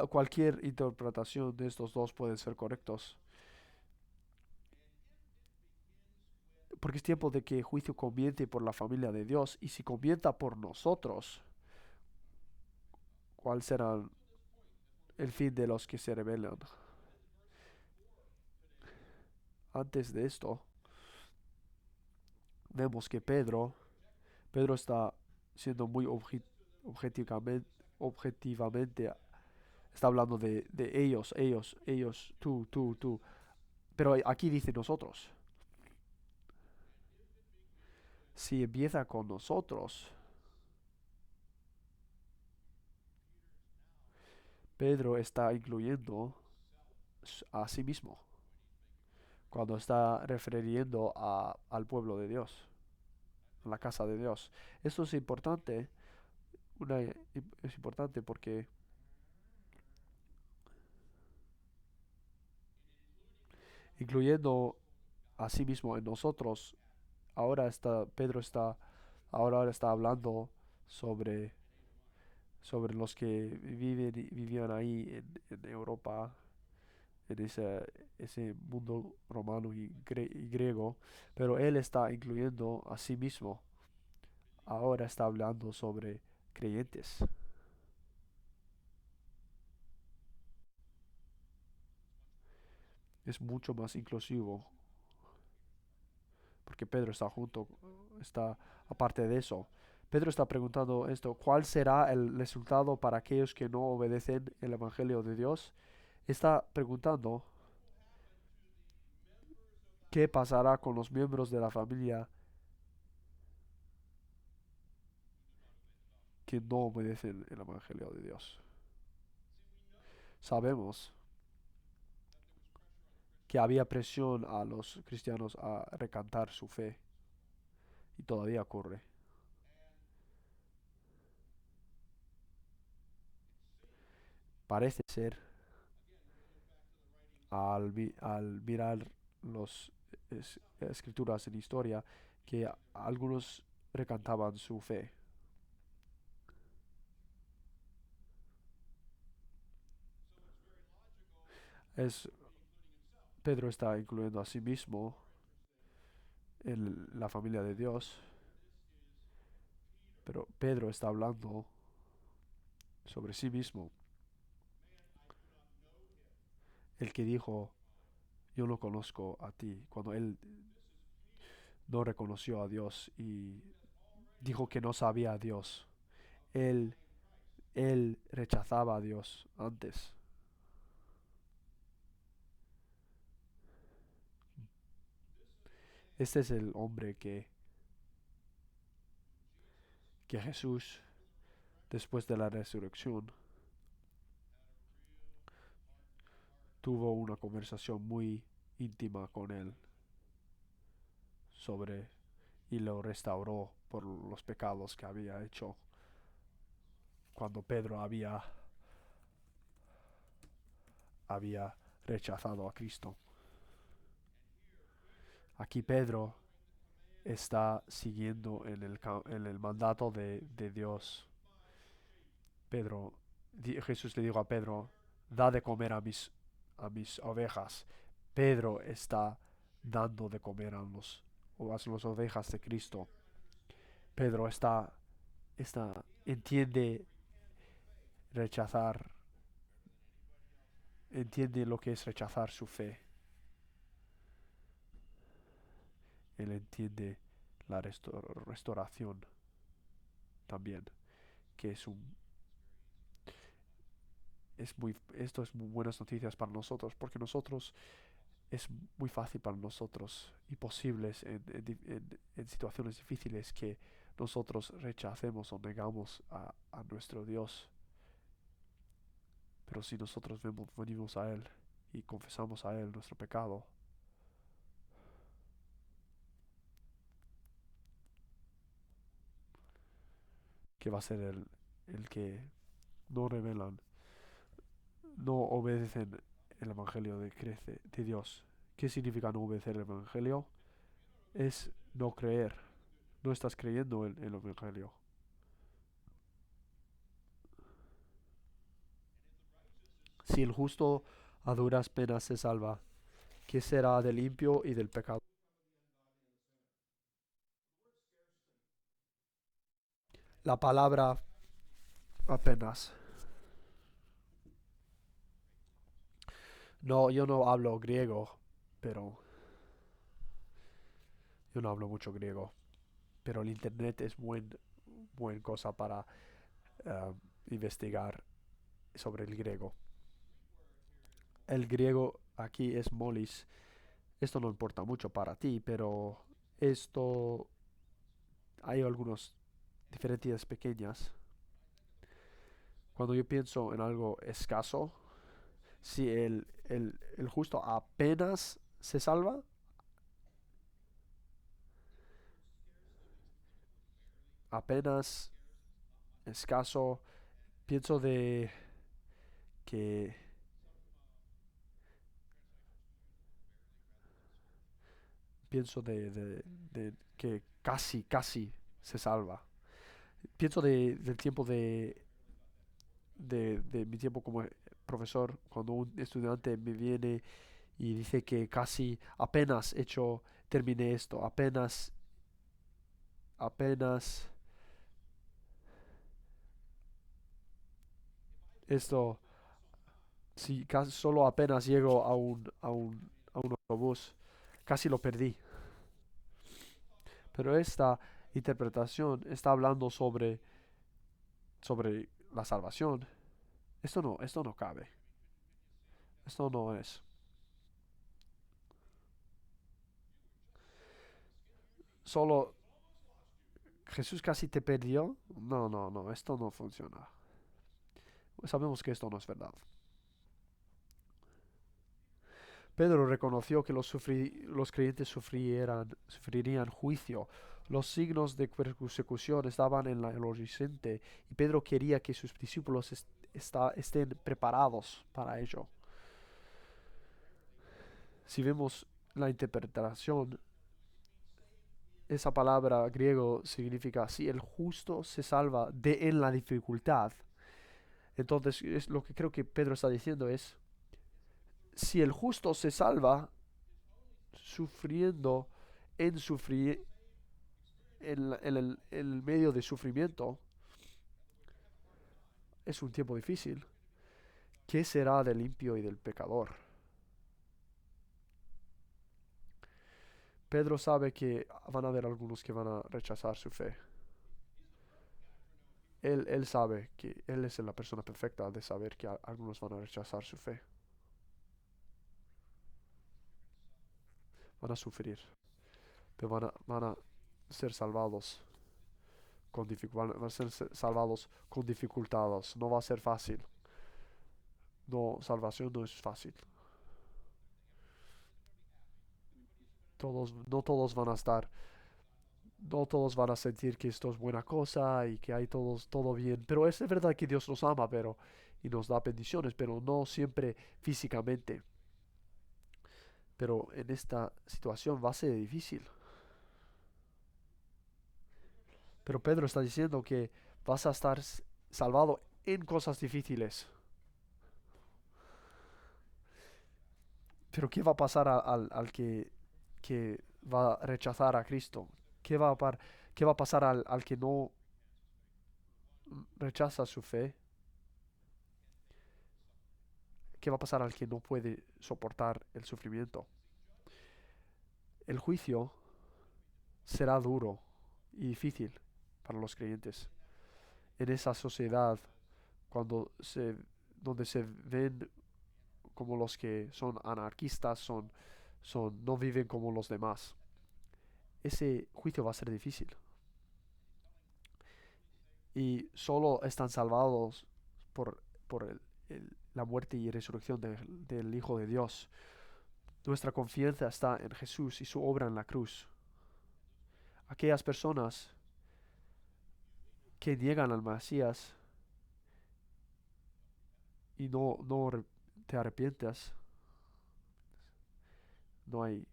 cualquier interpretación de estos dos pueden ser correctos. Porque es tiempo de que el juicio comience por la familia de Dios. Y si comienza por nosotros, ¿cuál será el fin de los que se rebelan? Antes de esto, vemos que Pedro está siendo muy objetivamente, está hablando de ellos, tú. Pero aquí dice nosotros. Si empieza con nosotros, Pedro está incluyendo a sí mismo cuando está refiriendo al pueblo de Dios, a la casa de Dios. Esto es importante, es importante porque incluyendo a sí mismo en nosotros, Pedro está, ahora está hablando sobre, sobre los que vivían ahí en Europa, en ese mundo romano y griego, pero él está incluyendo a sí mismo. Ahora está hablando sobre creyentes. Es mucho más inclusivo. porque Pedro está junto, está aparte de eso. Pedro está preguntando esto, ¿cuál será el resultado para aquellos que no obedecen el Evangelio de Dios? Está preguntando qué pasará con los miembros de la familia que no obedecen el Evangelio de Dios. Sabemos que había presión a los cristianos a recantar su fe y todavía ocurre. Parece ser, al mirar las escrituras en historia, que algunos recantaban su fe. Es, Pedro está incluyendo a sí mismo en la familia de Dios, pero Pedro está hablando sobre sí mismo, el que dijo, yo no conozco a ti, cuando él no reconoció a Dios y dijo que no sabía a Dios. Él, él rechazaba a Dios antes. Este es el hombre que Jesús, después de la resurrección, tuvo una conversación muy íntima con él sobre y lo restauró por los pecados que había hecho cuando Pedro había rechazado a Cristo. Aquí Pedro está siguiendo en el mandato de Dios. Pedro, Jesús le dijo a Pedro, da de comer a mis ovejas. Pedro está dando de comer a las ovejas de Cristo. Pedro entiende rechazar, entiende lo que es rechazar su fe. Él entiende la restauración también, que esto es muy buenas noticias para nosotros, porque nosotros es muy fácil para nosotros y posibles en situaciones difíciles que nosotros rechacemos o negamos a nuestro Dios. Pero si nosotros venimos a Él y confesamos a Él nuestro pecado, que va a ser el que no revelan, no obedecen el Evangelio de Dios. ¿Qué significa no obedecer el Evangelio? Es no creer. No estás creyendo en el Evangelio. Si el justo a duras penas se salva, ¿qué será del limpio y del pecado? La palabra apenas. No, yo no hablo griego, pero yo no hablo mucho griego. Pero el internet es buen cosa para eh, investigar sobre el griego. El griego aquí es molis. Esto no importa mucho para ti, pero esto hay algunas diferencias pequeñas. Cuando yo pienso en algo escaso, si el justo apenas se salva, apenas escaso, pienso de que pienso de que casi se salva. Pienso del tiempo de mi tiempo como profesor, cuando un estudiante me viene y dice que casi apenas terminé esto, apenas esto, si casi solo apenas llego a un autobús, casi lo perdí. Pero esta interpretación está hablando sobre la salvación. Esto no cabe. Esto no es. Solo Jesús casi te perdió. No, no, no, esto no funciona. Sabemos que esto no es verdad. Pedro reconoció que los creyentes sufrirían juicio. Los signos de persecución estaban en el horizonte y Pedro quería que sus discípulos estén preparados para ello. Si vemos la interpretación, esa palabra griego significa si el justo se salva en la dificultad. Entonces, lo que creo que Pedro está diciendo es, si el justo se salva sufriendo en sufrir el medio de sufrimiento, es un tiempo difícil. ¿Qué será del limpio y del pecador? Pedro sabe que van a haber algunos que van a rechazar su fe. Él sabe que él es la persona perfecta de saber que algunos van a rechazar su fe. Van a sufrir, pero van a ser salvados van a ser salvados con dificultades. No va a ser fácil. No, salvación no es fácil. No todos van a estar, no todos van a sentir que esto es buena cosa y que hay todo bien. Pero es verdad que Dios nos ama, y nos da bendiciones, pero no siempre físicamente. Pero en esta situación va a ser difícil. Pero Pedro está diciendo que vas a estar salvado en cosas difíciles. Pero ¿qué va a pasar al que va a rechazar a Cristo? ¿Qué va a pasar al que no rechaza su fe? ¿Qué va a pasar al que no puede soportar el sufrimiento? El juicio será duro y difícil para los creyentes. En esa sociedad, cuando donde se ven como los que son anarquistas, no viven como los demás. Ese juicio va a ser difícil. Y solo están salvados por la muerte y resurrección del Hijo de Dios. Nuestra confianza está en Jesús y su obra en la cruz. Aquellas personas que niegan al Mesías y no te arrepientas, no hay,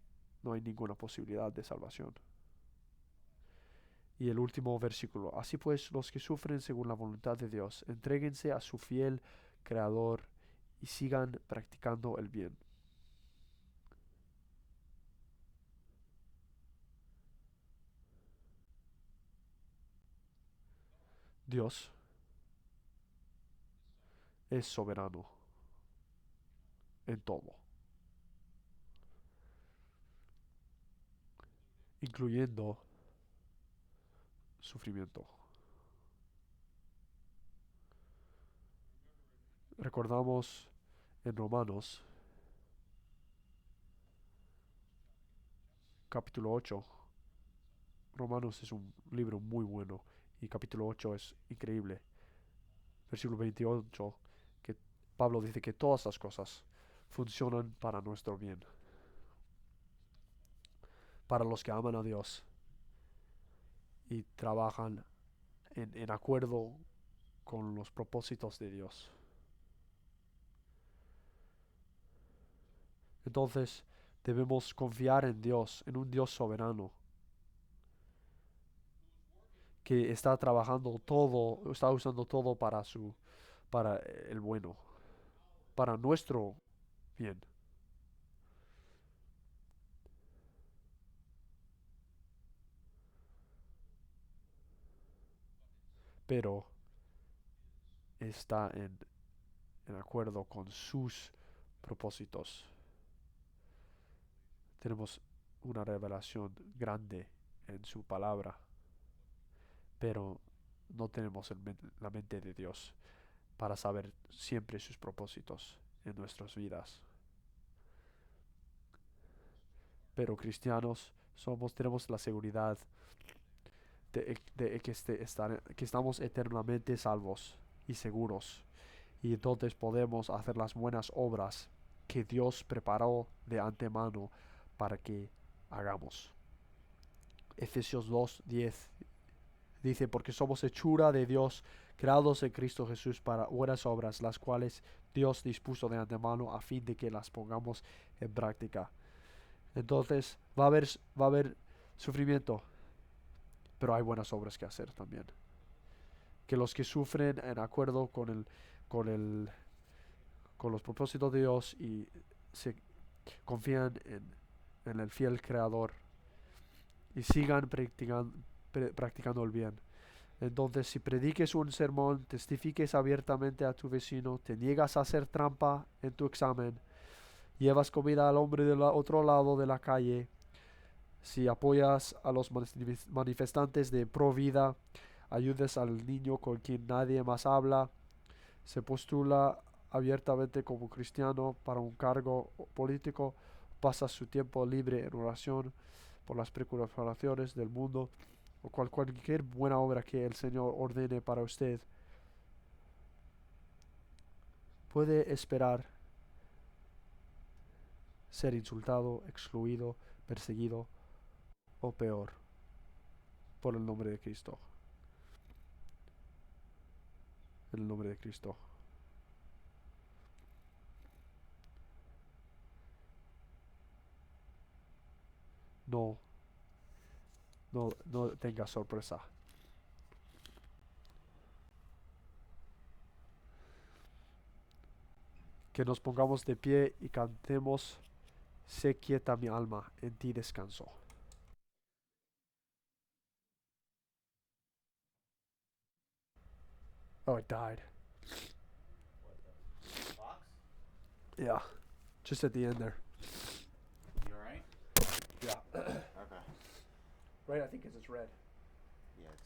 no hay ninguna posibilidad de salvación. Y el último versículo. Así pues, los que sufren según la voluntad de Dios, entréguense a su fiel Creador y sigan practicando el bien. Dios es soberano en todo, incluyendo sufrimiento. Recordamos en Romanos capítulo 8. Romanos es un libro muy bueno y capítulo 8 es increíble. Versículo 28, que Pablo dice que todas las cosas funcionan para nuestro bien, para los que aman a Dios y trabajan en acuerdo con los propósitos de Dios. Entonces debemos confiar en Dios, en un Dios soberano, que está trabajando todo, está usando todo para el bueno, para nuestro bien. Pero está en acuerdo con sus propósitos. Tenemos una revelación grande en su palabra, pero no tenemos la mente de Dios para saber siempre sus propósitos en nuestras vidas. Pero cristianos somos, tenemos la seguridad de que, que estamos eternamente salvos y seguros. Y entonces podemos hacer las buenas obras que Dios preparó de antemano para que hagamos. Efesios 2:10 dice, porque somos hechura de Dios, creados en Cristo Jesús para buenas obras, las cuales Dios dispuso de antemano a fin de que las pongamos en práctica. Entonces va a haber sufrimiento, pero hay buenas obras que hacer también. Que los que sufren en acuerdo con el, con los propósitos de Dios y se confían en el fiel Creador y sigan practicando el bien. Entonces, si prediques un sermón, testifiques abiertamente a tu vecino, te niegas a hacer trampa en tu examen, llevas comida al hombre del otro lado de la calle, si apoyas a los manifestantes de pro vida, ayudes al niño con quien nadie más habla, se postula abiertamente como cristiano para un cargo político, pasa su tiempo libre en oración por las preocupaciones del mundo, o cualquier buena obra que el Señor ordene para usted, puede esperar ser insultado, excluido, perseguido o peor por el nombre de Cristo. En el nombre de Cristo. No, no tenga sorpresa. Que nos pongamos de pie y cantemos, sé quieta mi alma, en ti descanso. Oh, it died. Box? Yeah, just at the end there. You alright? Yeah. Okay. Right, I think because it's red. Yeah, it's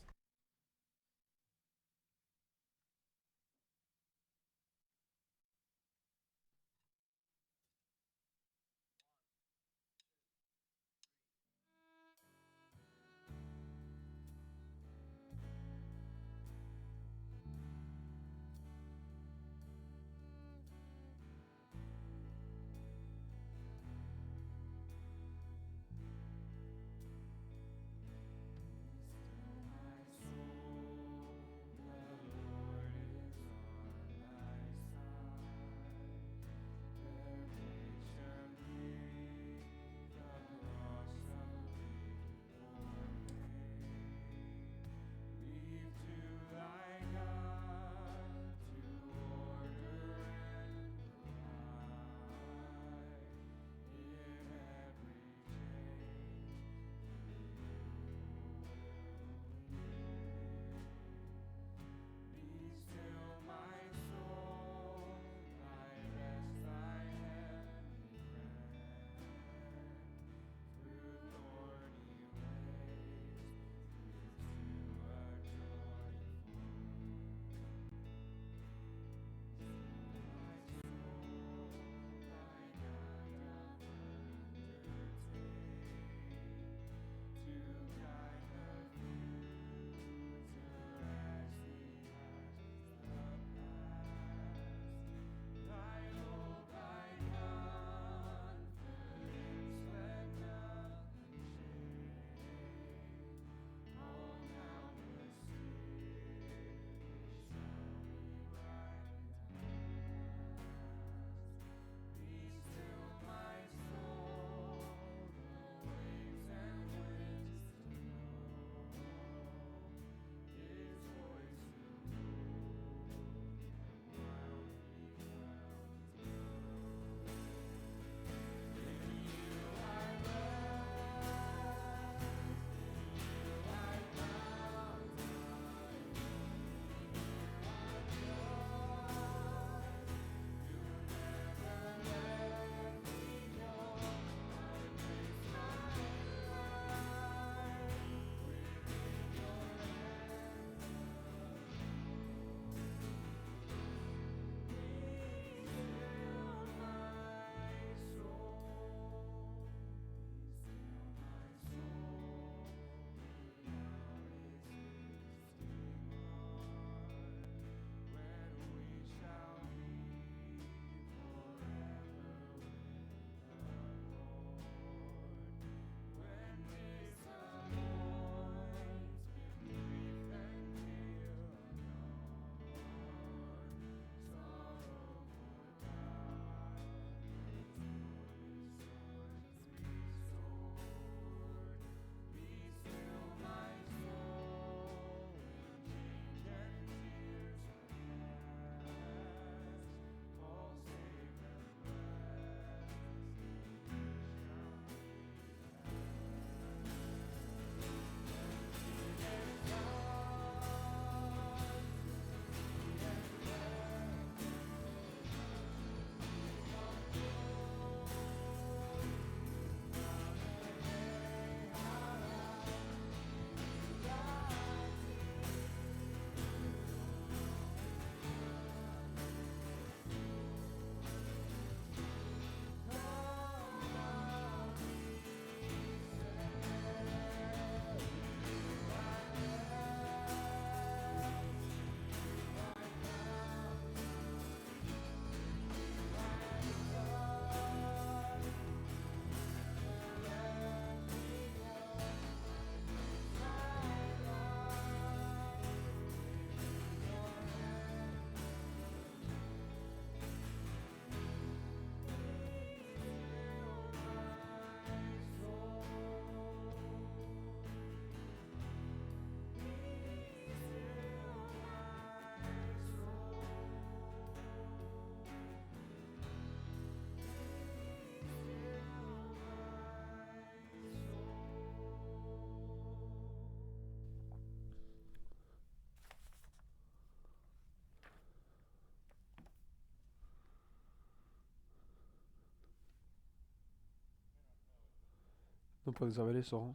no pueden saber esto,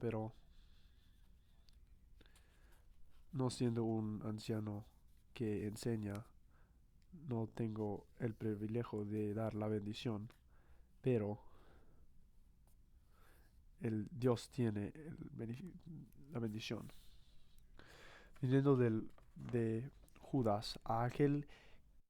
pero no siendo un anciano que enseña, no tengo el privilegio de dar la bendición, pero el Dios tiene la bendición. Viniendo de Judas a aquel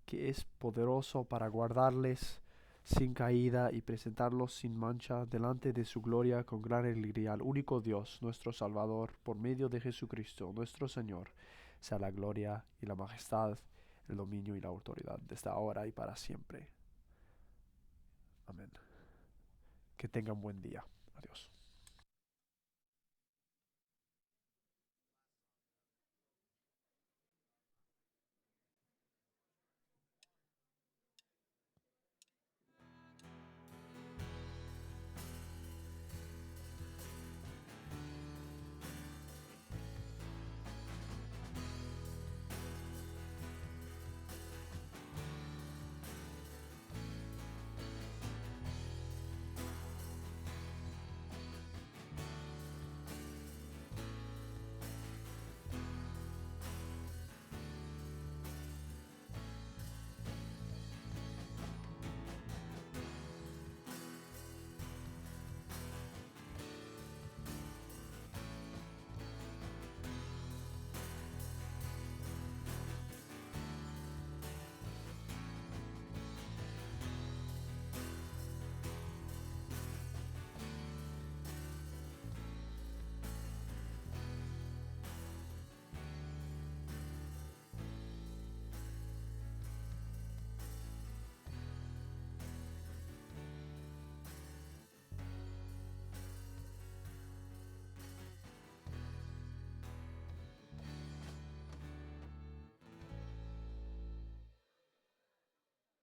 que es poderoso para guardarles sin caída y presentarlos sin mancha delante de su gloria con gran alegría al único Dios, nuestro Salvador, por medio de Jesucristo, nuestro Señor, sea la gloria y la majestad, el dominio y la autoridad desde ahora y para siempre. Amén. Que tengan buen día. Adiós.